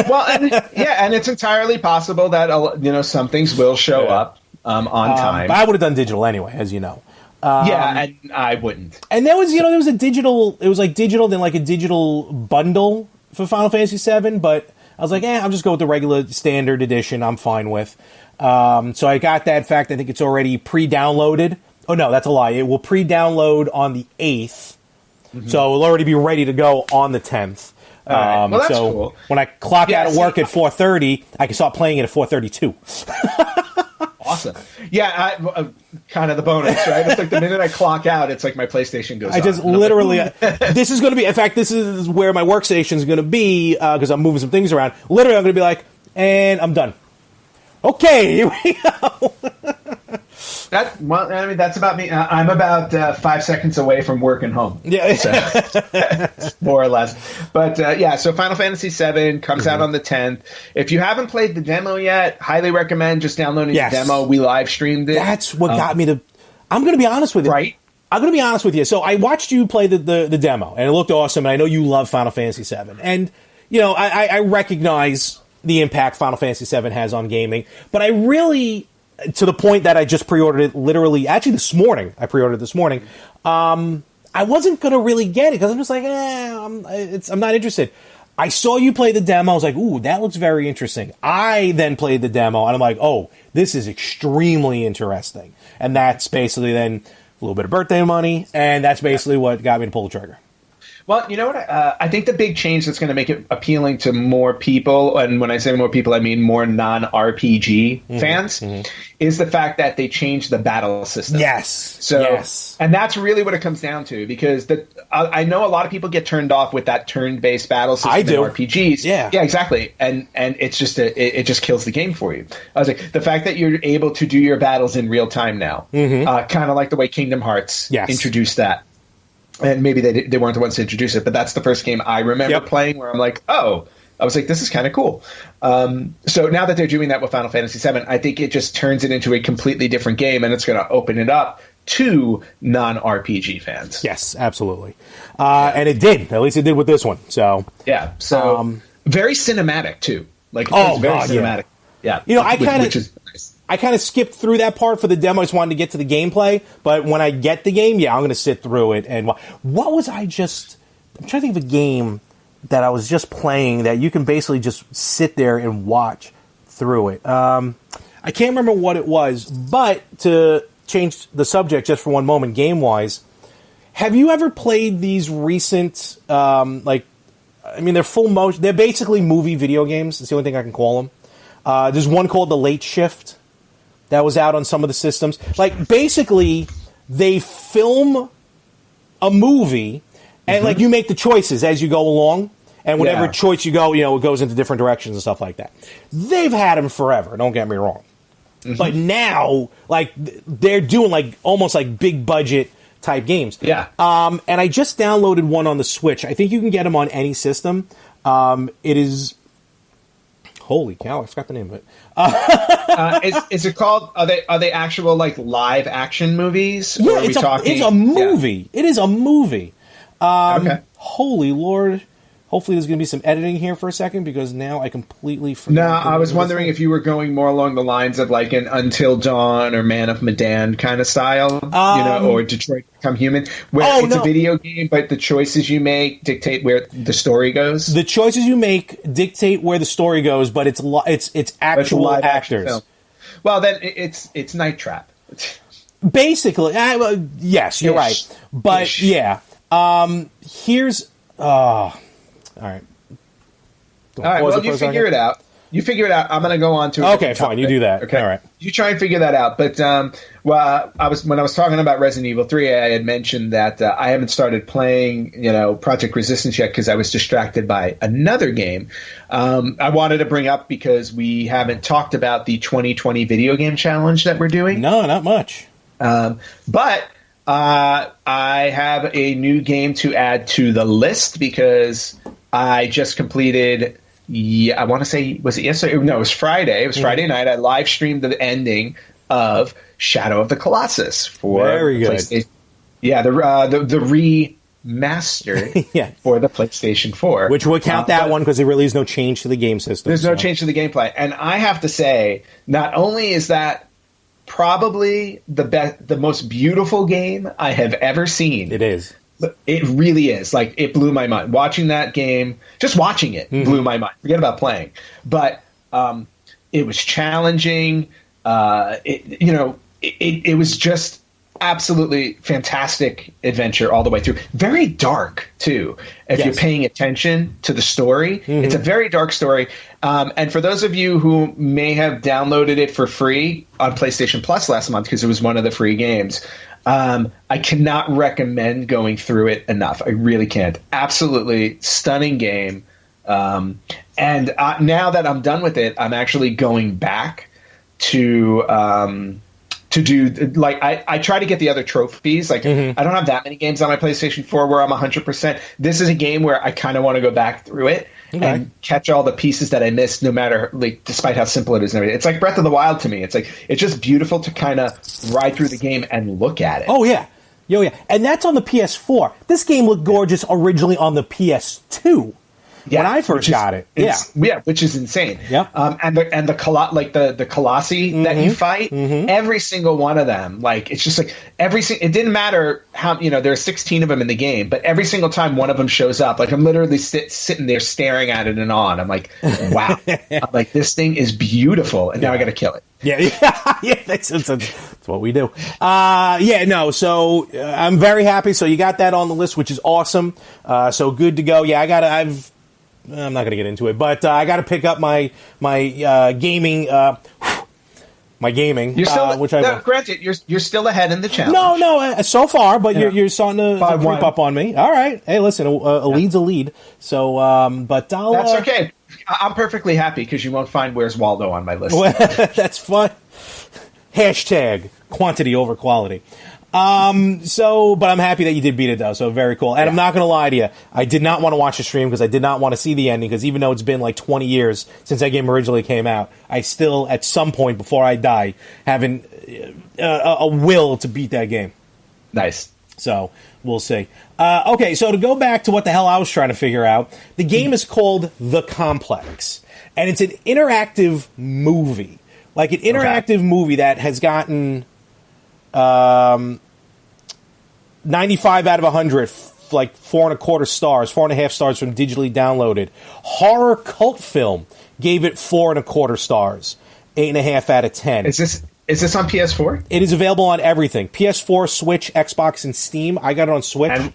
Well, and it's entirely possible that some things will show up on time. But I would have done digital anyway, as you know. And I wouldn't. And there was a digital. It was like digital, then like a digital bundle for Final Fantasy VII, but I was like, I'll just go with the regular standard edition. I'm fine with. So I got that. In fact, I think it's already pre-downloaded. Oh, no, that's a lie. It will pre-download on the 8th. So it'll already be ready to go on the 10th. Right. Well, that's cool. When I clock out of work at 4:30, I can start playing it at 4:32. Awesome. Yeah, kind of the bonus, right? It's like the minute I clock out, it's like my PlayStation goes on. I just literally, this is going to be, in fact, this is where my workstation is going to be, because I'm moving some things around. Literally, I'm going to be like, and I'm done. Okay, here we go. That's about me. I'm about 5 seconds away from work and home. Yeah. So, more or less. But so Final Fantasy VII comes out on the 10th. If you haven't played the demo yet, highly recommend just downloading the demo. We live streamed it. That's what got me to... I'm going to be honest with you. Right? I'm going to be honest with you. So I watched you play the demo, and it looked awesome, and I know you love Final Fantasy VII. And, I recognize the impact Final Fantasy VII has on gaming, but I really... to the point that I just pre-ordered it literally, actually this morning. I pre-ordered it this morning. I wasn't going to really get it because I'm just like, I'm not interested. I saw you play the demo. I was like, ooh, that looks very interesting. I then played the demo, and I'm like, oh, this is extremely interesting. And that's basically then a little bit of birthday money, and that's basically what got me to pull the trigger. Well, you know what? I think the big change that's going to make it appealing to more people, and when I say more people, I mean more non-RPG fans, is the fact that they changed the battle system. Yes. And that's really what it comes down to, because I know a lot of people get turned off with that turn-based battle system in RPGs. Yeah, exactly. And it's just it just kills the game for you. I was like, the fact that you're able to do your battles in real time now, kind of like the way Kingdom Hearts introduced that. And maybe they weren't the ones to introduce it, but that's the first game I remember playing where I'm like, I was like, this is kind of cool. So now that they're doing that with Final Fantasy VII, I think it just turns it into a completely different game, and it's going to open it up to non-RPG fans. Yes, absolutely. And it did. At least it did with this one. So very cinematic, too. Like, it's very cinematic. Yeah. I kind of skipped through that part for the demo. I just wanted to get to the gameplay. But when I get the game, I'm going to sit through it. And what was I'm trying to think of a game that I was just playing that you can basically just sit there and watch through it. I can't remember what it was. But to change the subject just for one moment, game-wise, have you ever played these recent, they're full motion. They're basically movie video games. It's the only thing I can call them. There's one called The Late Shift. that was out on some of the systems. Like, basically, they film a movie, and, like, you make the choices as you go along, and whatever choice you go, it goes into different directions and stuff like that. They've had them forever, don't get me wrong. But now, like, they're doing, like, almost like big budget type games. Yeah. And I just downloaded one on the Switch. I think you can get them on any system. It is... Holy cow, I forgot the name of it. Is it called? Are they actual like live action movies? Yeah, or are we talking? It's a movie. Yeah. It is a movie. Okay. Holy Lord. Hopefully there's going to be some editing here for a second, because now I completely forgot. No, I was wondering if you were going more along the lines of like an Until Dawn or Man of Medan kind of style, or Detroit Become Human, where it's a video game, but the choices you make dictate where the story goes. The choices you make dictate where the story goes, but it's actual live actors. Film. Well, then it's Night Trap. Basically, yes, you're right. But yeah, here's. All right. All right. Well, you figure it out. You figure it out. I'm going to go on to. Okay, fine. You do that. Okay. All right. You try and figure that out. But when I was talking about Resident Evil 3, I had mentioned that I haven't started playing, Project Resistance yet because I was distracted by another game. I wanted to bring up because we haven't talked about the 2020 video game challenge that we're doing. No, not much. But I have a new game to add to the list because I just completed. I want to say, was it yesterday? No, it was Friday. It was Friday night. I live streamed the ending of Shadow of the Colossus for very good. PlayStation. Yeah, the remaster for the PlayStation 4, which would count that one because there really is no change to the game system. There's no change to the gameplay, and I have to say, not only is that probably the most beautiful game I have ever seen. It is. It really is. Like, it blew my mind. Watching that game, just watching it blew my mind. Forget about playing. But it was challenging. It was just absolutely fantastic adventure all the way through. Very dark, too, if you're paying attention to the story. It's a very dark story. And for those of you who may have downloaded it for free on PlayStation Plus last month, because it was one of the free games, I cannot recommend going through it enough. I really can't. Absolutely stunning game. And now that I'm done with it, I'm actually going back to do, like, I try to get the other trophies. Like, I don't have that many games on my PlayStation 4 where I'm 100%. This is a game where I kind of want to go back through it and catch all the pieces that I missed, no matter, like, despite how simple it is and everything. It's like Breath of the Wild to me. It's like, it's just beautiful to kind of ride through the game and look at it. Oh, yeah. Yeah. And that's on the PS4. This game looked gorgeous originally on the PS2. When I first got it, which is insane. Yeah, and the Colossi that you fight, every single one of them, like, it's just like it didn't matter how, there are 16 of them in the game, but every single time one of them shows up, like, I'm literally sitting there staring at it in awe. And I'm like, wow, I'm like, this thing is beautiful, and now I got to kill it. Yeah, that's what we do. So I'm very happy. So you got that on the list, which is awesome. So good to go. Yeah, I'm not going to get into it, but I got to pick up my gaming. My gaming, you're still, which granted, you're still ahead in the challenge. No, so far, but you're starting to creep up on me. All right, hey, listen, a lead's a lead. So, but that's okay. I'm perfectly happy because you won't find Where's Waldo on my list. That's fun. Hashtag quantity over quality. But I'm happy that you did beat it, though, so very cool. And I'm not going to lie to you, I did not want to watch the stream because I did not want to see the ending, because even though it's been like 20 years since that game originally came out, I still, at some point before I die, have a will to beat that game. Nice. So, we'll see. Okay, so to go back to what the hell I was trying to figure out, the game is called The Complex, and it's an interactive movie. Like, an interactive movie that has gotten 95 out of 100, like 4.25 stars, 4.5 stars from digitally downloaded. Horror cult film gave it 4.25 stars, 8.5 out of 10. Is this on PS4? It is available on everything: PS4, Switch, Xbox, and Steam. I got it on Switch. And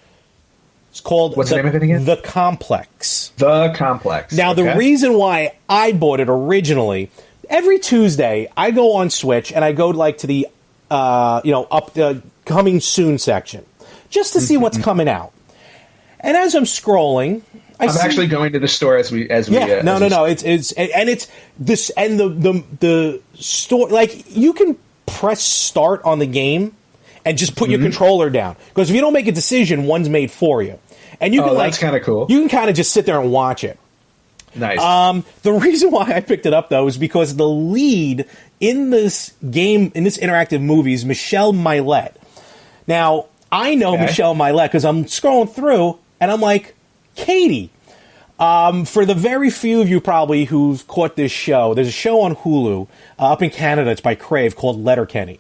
it's called what's the name of it again? The Complex. The Complex. Now, the reason why I bought it originally every Tuesday I go on Switch and I go like to the up the coming soon section just to see what's coming out. And as I'm scrolling, I'm actually going to the store as we. Yeah, no. It's this and the store, like, you can press start on the game and just put your controller down, because if you don't make a decision, one's made for you, and you can that's kind of cool. You can kind of just sit there and watch it. Nice. The reason why I picked it up, though, is because the lead in this game, in this interactive movie, is Michelle Milette. Now, I know Michelle Milette because I'm scrolling through and I'm like, Katie. For the very few of you probably who've caught this show, there's a show on Hulu up in Canada. It's by Crave, called Letterkenny.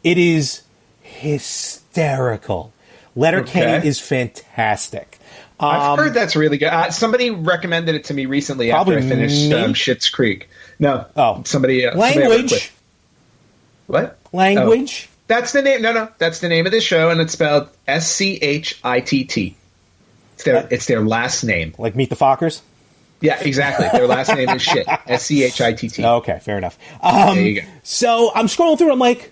It is hysterical. Letterkenny is fantastic. I've heard that's really good. Somebody recommended it to me recently after I finished Schitt's Creek. No. Oh. Somebody. Language. What? Language. Oh. That's the name. No. That's the name of the show, and it's spelled Schitt. It's their last name. Like Meet the Fockers? Yeah, exactly. Their last name is Shit. Schitt. Okay, fair enough. There you go. So I'm scrolling through, I'm like,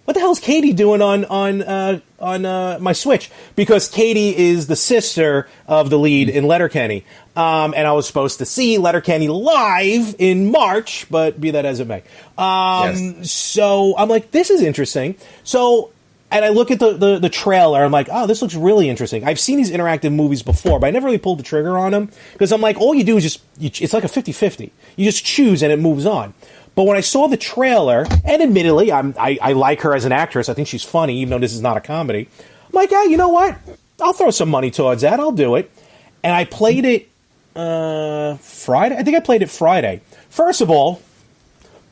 what the hell is Katie doing on my Switch? Because Katie is the sister of the lead in Letterkenny. And I was supposed to see Letterkenny live in March, but be that as it may. So I'm like, this is interesting. And I look at the trailer, I'm like, oh, this looks really interesting. I've seen these interactive movies before, but I never really pulled the trigger on them, because I'm like, all you do is it's like a 50-50. You just choose and it moves on. But when I saw the trailer, and admittedly, I like her as an actress. I think she's funny, even though this is not a comedy. I'm like, you know what? I'll throw some money towards that. I'll do it. And I played it Friday. I think I played it Friday. First of all,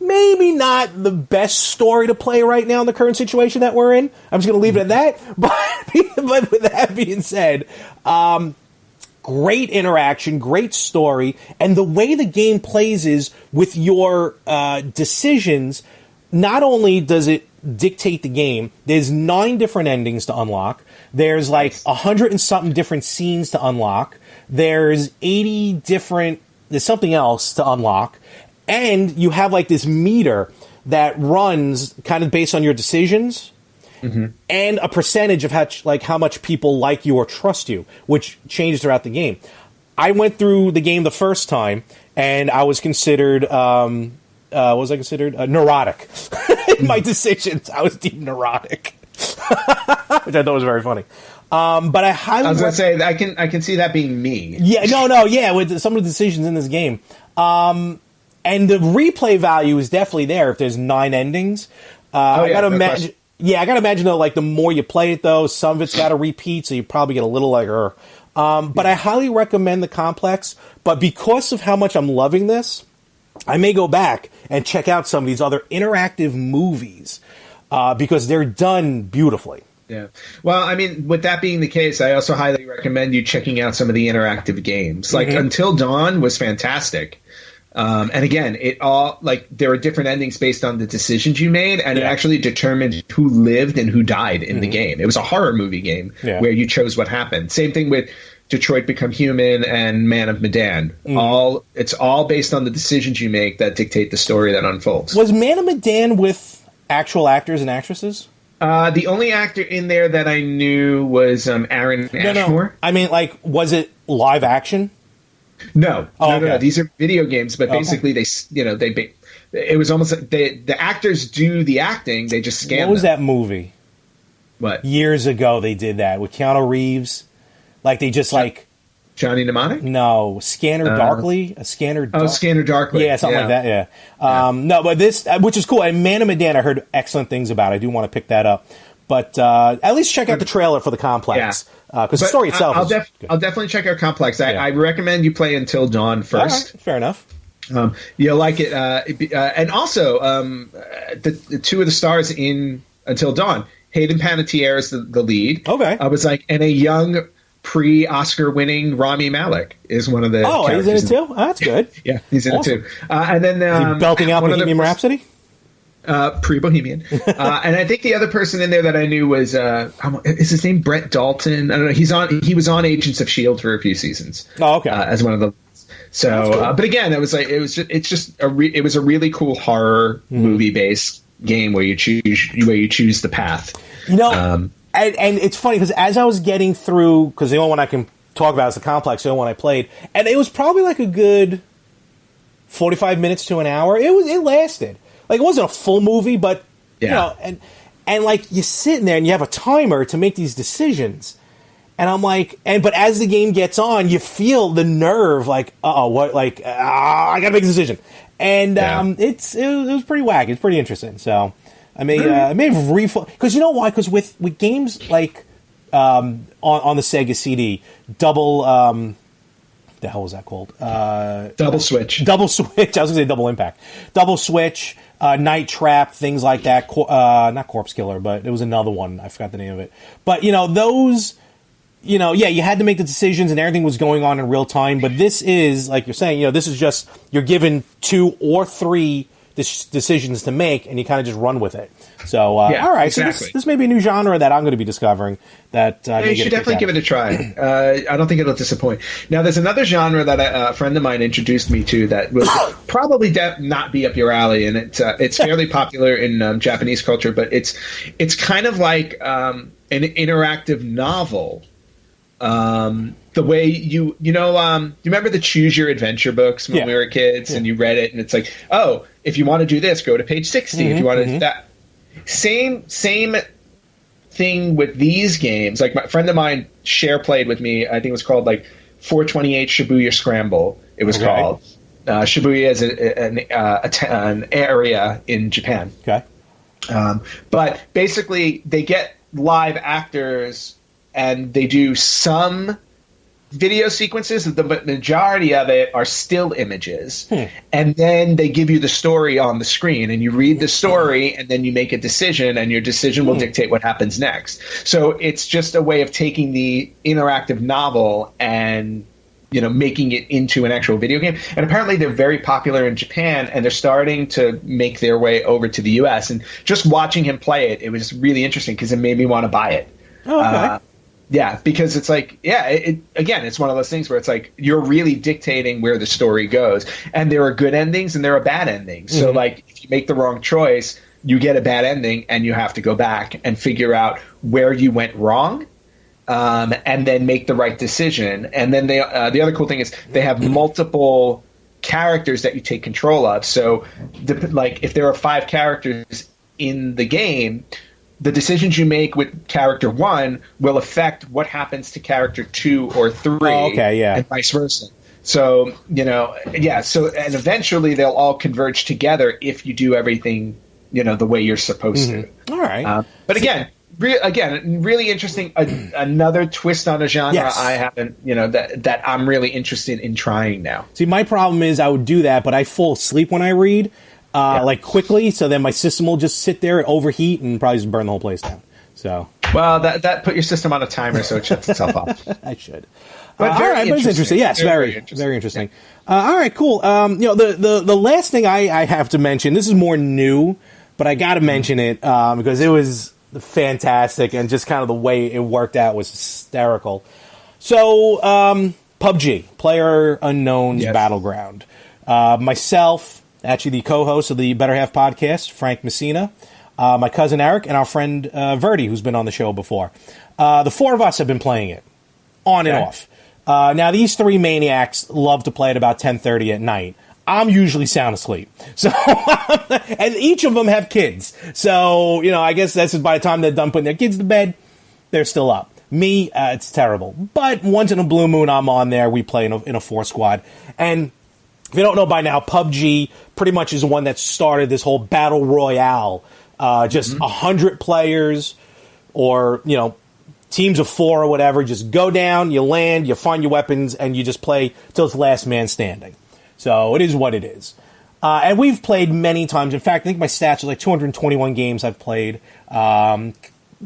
maybe not the best story to play right now in the current situation that we're in. I'm just going to leave it at that. But with that being said, great interaction, great story, and the way the game plays is with your decisions. Not only does it dictate the game, there's 9 different endings to unlock. There's like 100 and something different scenes to unlock. There's 80 different. There's something else to unlock. And you have like this meter that runs kind of based on your decisions, and a percentage of how much people like you or trust you, which changes throughout the game. I went through the game the first time, and I was considered, neurotic in my decisions. I was deep neurotic, which I thought was very funny. But I was going to say, I can see that being me. Yeah, with some of the decisions in this game. And the replay value is definitely there if there's 9 endings. I gotta imagine. Yeah, I gotta imagine though. Like the more you play it, though, some of it's got to repeat, so you probably get a little like her. But I highly recommend the complex. But because of how much I'm loving this, I may go back and check out some of these other interactive movies because they're done beautifully. Yeah. Well, I mean, with that being the case, I also highly recommend you checking out some of the interactive games. Like Until Dawn was fantastic. And again, there are different endings based on the decisions you made, and it actually determined who lived and who died in the game. It was a horror movie game where you chose what happened. Same thing with Detroit Become Human and Man of Medan. It's all based on the decisions you make that dictate the story that unfolds. Was Man of Medan with actual actors and actresses? The only actor in there that I knew was Aaron Ashmore. No. I mean, like, was it live action? No. These are video games, but basically it was almost like the actors do the acting. They just scan. What was that movie? What? Years ago they did that with Keanu Reeves. Like they just Johnny Mnemonic? No, Scanner Darkly. Scanner Darkly. Yeah, something like that. Yeah. No, but this, which is cool. And Man of Medan, I heard excellent things about. I do want to pick that up. But at least check out the trailer for the complex. Because the story itself I'll definitely check out Complex. I recommend you play Until Dawn first. Right, fair enough. You'll like it. And also, the 2 of the stars in Until Dawn, Hayden Panettiere is the lead. Okay. I was like, and a young pre-Oscar winning Rami Malek is one of the characters. He's in it too? Oh, that's good. Yeah, he's in it too. And then is he belting out Bohemian Rhapsody? Pre-Bohemian. And I think the other person in there that I knew was, is his name Brett Dalton? I don't know. He was on Agents of S.H.I.E.L.D. for a few seasons. Oh, okay. As one of the... So, but again, it was a really cool horror movie based game where you choose the path. And it's funny because as I was getting through, because the only one I can talk about is the complex, the only one I played, and it was probably like a good 45 minutes to an hour. It lasted. Like, it wasn't a full movie, but and like, you're sitting there and you have a timer to make these decisions. And I'm like, but as the game gets on, you feel the nerve, like, what, like, I gotta make a decision. And it was pretty wacky. It's pretty interesting. So I may have because you know why? Because with games like on the Sega CD, the hell was that called? Double Switch. Double Switch. I was going to say Double Impact. Double Switch, Night Trap, things like that. Not Corpse Killer, but it was another one. I forgot the name of it. But, those, you had to make the decisions and everything was going on in real time. But this is, like you're saying, this is just, you're given 2 or 3 decisions to make, and you kind of just run with it. So, all right, exactly. So this may be a new genre that I'm going to be discovering. That you should definitely give it a try. I don't think it'll disappoint. Now, there's another genre that a friend of mine introduced me to that will probably not be up your alley, and it's fairly popular in Japanese culture, but it's kind of like an interactive novel. The way you remember the Choose Your Adventure books when we were kids, and you read it, and it's like, oh, if you want to do this, go to page 60. If you want to do that, same thing with these games. Like, my friend of mine played with me. I think it was called like 428 Shibuya Scramble. It was called. Shibuya is an area in Japan. Okay. But basically, they get live actors and they do some video sequences. The majority of it are still images. And then they give you the story on the screen, and you read the story, and then you make a decision, and your decision will dictate what happens next. So it's just a way of taking the interactive novel and making it into an actual video game. And apparently they're very popular in Japan, and they're starting to make their way over to the US. And just watching him play it, it was really interesting because it made me want to buy it. Okay. Yeah, because it's like, it's one of those things where it's like you're really dictating where the story goes. And there are good endings and there are bad endings. So, like, if you make the wrong choice, you get a bad ending and you have to go back and figure out where you went wrong, and then make the right decision. And then the other cool thing is they have multiple characters that you take control of. So, if there are 5 characters in the game, the decisions you make with character 1 will affect what happens to character 2 or 3, and vice versa. So, so, and eventually they'll all converge together if you do everything, the way you're supposed to. All right. But again, really interesting. Another twist on a genre I haven't, that I'm really interested in trying now. See, my problem is I would do that, but I fall asleep when I read. Like, quickly, so then my system will just sit there and overheat and probably just burn the whole place down. So, well, that put your system on a timer so it shuts itself off. I should. But all right, but it's interesting. Yes, very interesting. All right, cool. The last thing I have to mention, this is more new, but I got to mention it because it was fantastic, and just kind of the way it worked out was hysterical. So, PUBG, Player Unknown's Battleground. Myself. Actually, the co-host of the Better Half podcast, Frank Messina, my cousin Eric, and our friend Verdi, who's been on the show before. The 4 of us have been playing it, on and off. Now, these 3 maniacs love to play at about 10:30 at night. I'm usually sound asleep. So, and each of them have kids. So, I guess that's by the time they're done putting their kids to bed, they're still up. Me, it's terrible. But once in a blue moon, I'm on there. We play in a 4 squad. And if you don't know by now, PUBG pretty much is the one that started this whole battle royale. Just 100 players or, teams of 4 or whatever. Just go down, you land, you find your weapons, and you just play till it's last man standing. So it is what it is. And we've played many times. In fact, I think my stats are like 221 games I've played. Been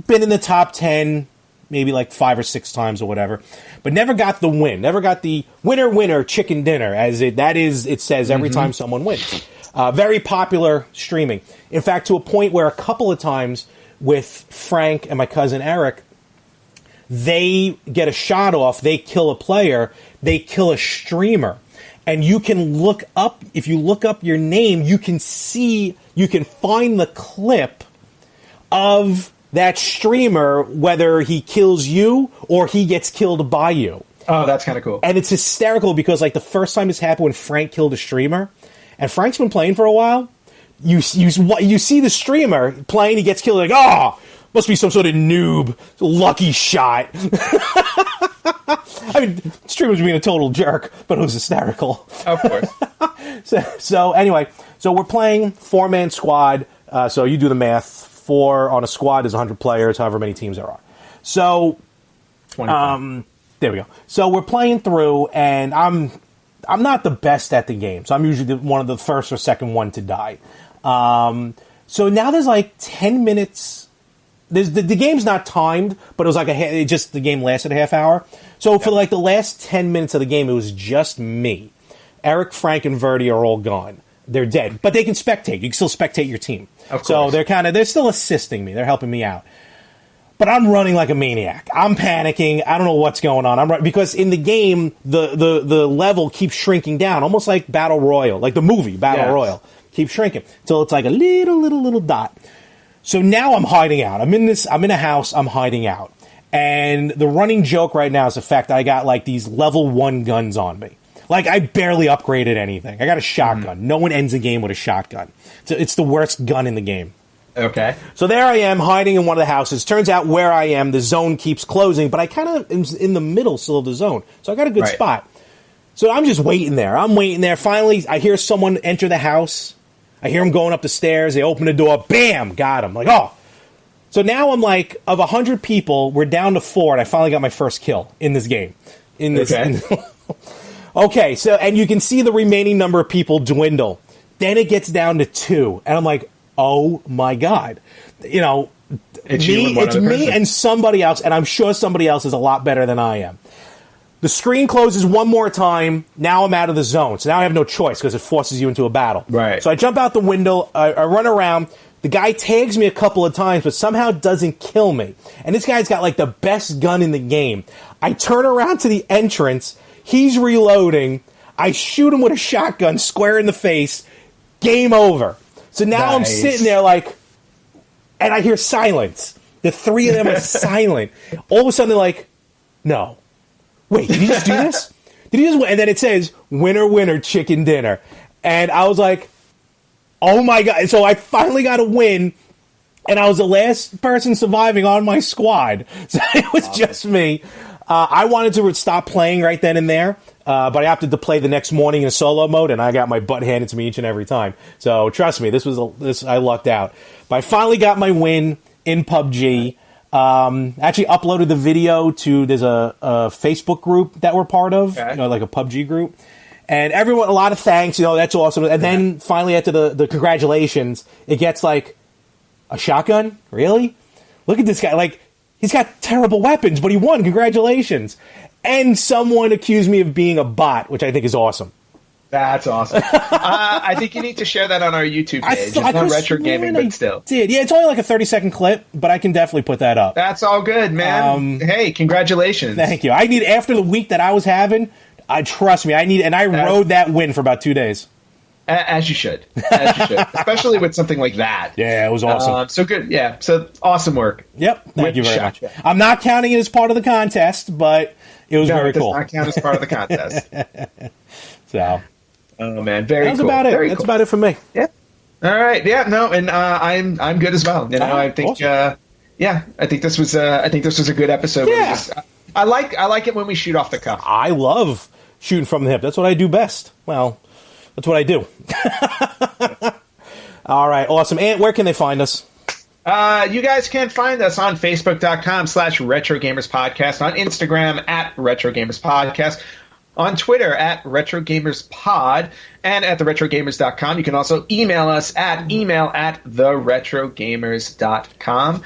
in the top 10 maybe like 5 or 6 times or whatever, but never got the win. Never got the winner, chicken dinner, as it says every time someone wins. Very popular streaming. In fact, to a point where a couple of times with Frank and my cousin Eric, they get a shot off, they kill a player, they kill a streamer. and you can look up. If you look up your name, you can find the clip of that streamer, whether he kills you or he gets killed by you. Oh, that's kind of cool. And it's hysterical because, like, the first time this happened when Frank killed a streamer, and Frank's been playing for a while, you see the streamer playing, he gets killed, like, oh, must be some sort of noob, lucky shot. I mean, streamer's being a total jerk, but it was hysterical. Of course. So anyway, so we're playing 4-man squad, so you do the math. 4 on a squad is 100 players, however many teams there are. So, 20. There we go. So we're playing through, and I'm not the best at the game, so I'm usually one of the first or second one to die. So now there's like 10 minutes. The game's not timed, but it was like the game lasted a half hour. So for like the last 10 minutes of the game, it was just me. Eric, Frank, and Verdi are all gone. They're dead, but they can spectate. You can still spectate your team. Of course. So they're still assisting me. They're helping me out. But I'm running like a maniac. I'm panicking. I don't know what's going on. Because in the game, the level keeps shrinking down, almost like Battle Royale, like the movie Battle Royale, keeps shrinking till it's like a little dot. So now I'm hiding out. I'm in a house. I'm hiding out, and the running joke right now is the fact that I got like these level 1 guns on me. Like, I barely upgraded anything. I got a shotgun. Mm-hmm. No one ends a game with a shotgun. It's the worst gun in the game. Okay. So there I am, hiding in one of the houses. Turns out where I am, the zone keeps closing, but I kind of am in the middle still of the zone. So I got a good spot. So I'm just waiting there. I'm waiting there. Finally, I hear someone enter the house. I hear them going up the stairs. They open the door. Bam! Got him. Like, oh. So now I'm like, of 100 people, we're down to 4, and I finally got my first kill in this game. Okay, so, and you can see the remaining number of people dwindle. Then it gets down to 2, and I'm like, oh my God. You know, it's me and somebody else, and I'm sure somebody else is a lot better than I am. The screen closes one more time. Now I'm out of the zone, so now I have no choice because it forces you into a battle. Right. So I jump out the window, I run around. The guy tags me a couple of times, but somehow doesn't kill me. And this guy's got like the best gun in the game. I turn around to the entrance. He's reloading. I shoot him with a shotgun square in the face. Game over. So now I'm sitting there like, and I hear silence. The 3 of them are silent. All of a sudden they're like, no. Wait, did he just do this? Did he just? And then it says, winner, winner, chicken dinner. And I was like, oh my God. So I finally got a win. And I was the last person surviving on my squad. So it was just me. I wanted to stop playing right then and there, but I opted to play the next morning in solo mode, and I got my butt handed to me each and every time. So trust me, I lucked out. But I finally got my win in PUBG. Actually uploaded the video to there's a Facebook group that we're part of, okay. Like a PUBG group, and everyone, a lot of thanks. That's awesome. And then finally after the congratulations, it gets like a shotgun. Really? Look at this guy. Like. He's got terrible weapons, but he won. Congratulations. And someone accused me of being a bot, which I think is awesome. That's awesome. I think you need to share that on our YouTube page. It's not retro gaming, but still. Yeah, it's only like a 30-second clip, but I can definitely put that up. That's all good, man. Hey, congratulations. Thank you. I need, after the week that I was having, trust me, I rode that win for about 2 days. As you should. Especially with something like that. Yeah, it was awesome. So good. Yeah, so awesome work. Yep, thank you very much. I'm not counting it as part of the contest, but it was very cool. No, it does not count as part of the contest. So. Oh, man, very cool. That's about it. That's about it for me. Yeah. All right. Yeah, no, and I'm good as well. I think awesome. I think this was a good episode. Yeah. I like it when we shoot off the cuff. I love shooting from the hip. That's what I do best. Well, that's what I do. All right, awesome. Ant, where can they find us? You guys can find us on Facebook.com/RetroGamersPodcast, on Instagram @RetroGamersPodcast, on Twitter @RetroGamersPod, and at theretrogamers.com. You can also email us at email@theretrogamers.com.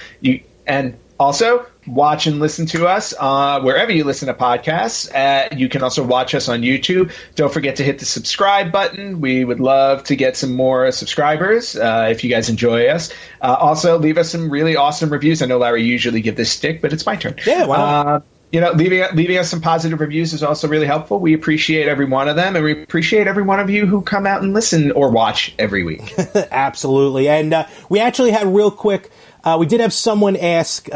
And also watch and listen to us wherever you listen to podcasts. You can also watch us on YouTube. Don't forget to hit the subscribe button. We would love to get some more subscribers if you guys enjoy us. Also, leave us some really awesome reviews. I know Larry usually give this stick, but it's my turn. Yeah, wow. leaving us some positive reviews is also really helpful. We appreciate every one of them, and we appreciate every one of you who come out and listen or watch every week. Absolutely. And we actually had real quick, we did have someone ask, when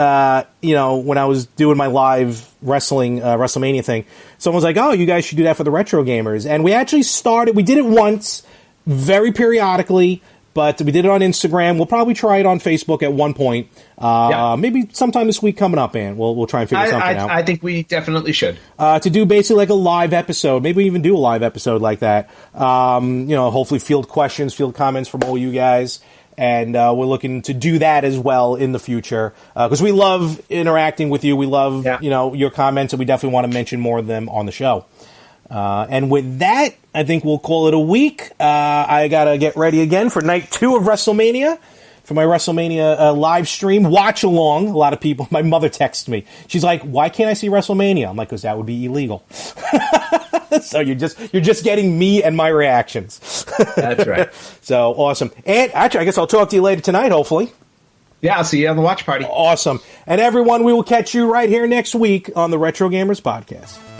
I was doing my live wrestling, WrestleMania thing, someone was like, oh, you guys should do that for the retro gamers. And we actually we did it once, very periodically, but we did it on Instagram. We'll probably try it on Facebook at one point. Maybe sometime this week coming up, man. We'll try and figure something out. I think we definitely should. To do basically like a live episode. Maybe even do a live episode like that. Hopefully field questions, field comments from all you guys. And we're looking to do that as well in the future. Because we love interacting with you. We love, your comments, and we definitely want to mention more of them on the show. And with that, I think we'll call it a week. I got to get ready again for night 2 of WrestleMania, for my WrestleMania live stream. Watch along. A lot of people, my mother texted me. She's like, why can't I see WrestleMania? I'm like, because that would be illegal. So you're just getting me and my reactions. That's right. So awesome. And actually, I guess I'll talk to you later tonight, hopefully. Yeah, I'll see you on the watch party. Awesome. And everyone, we will catch you right here next week on the Retro Gamers Podcast.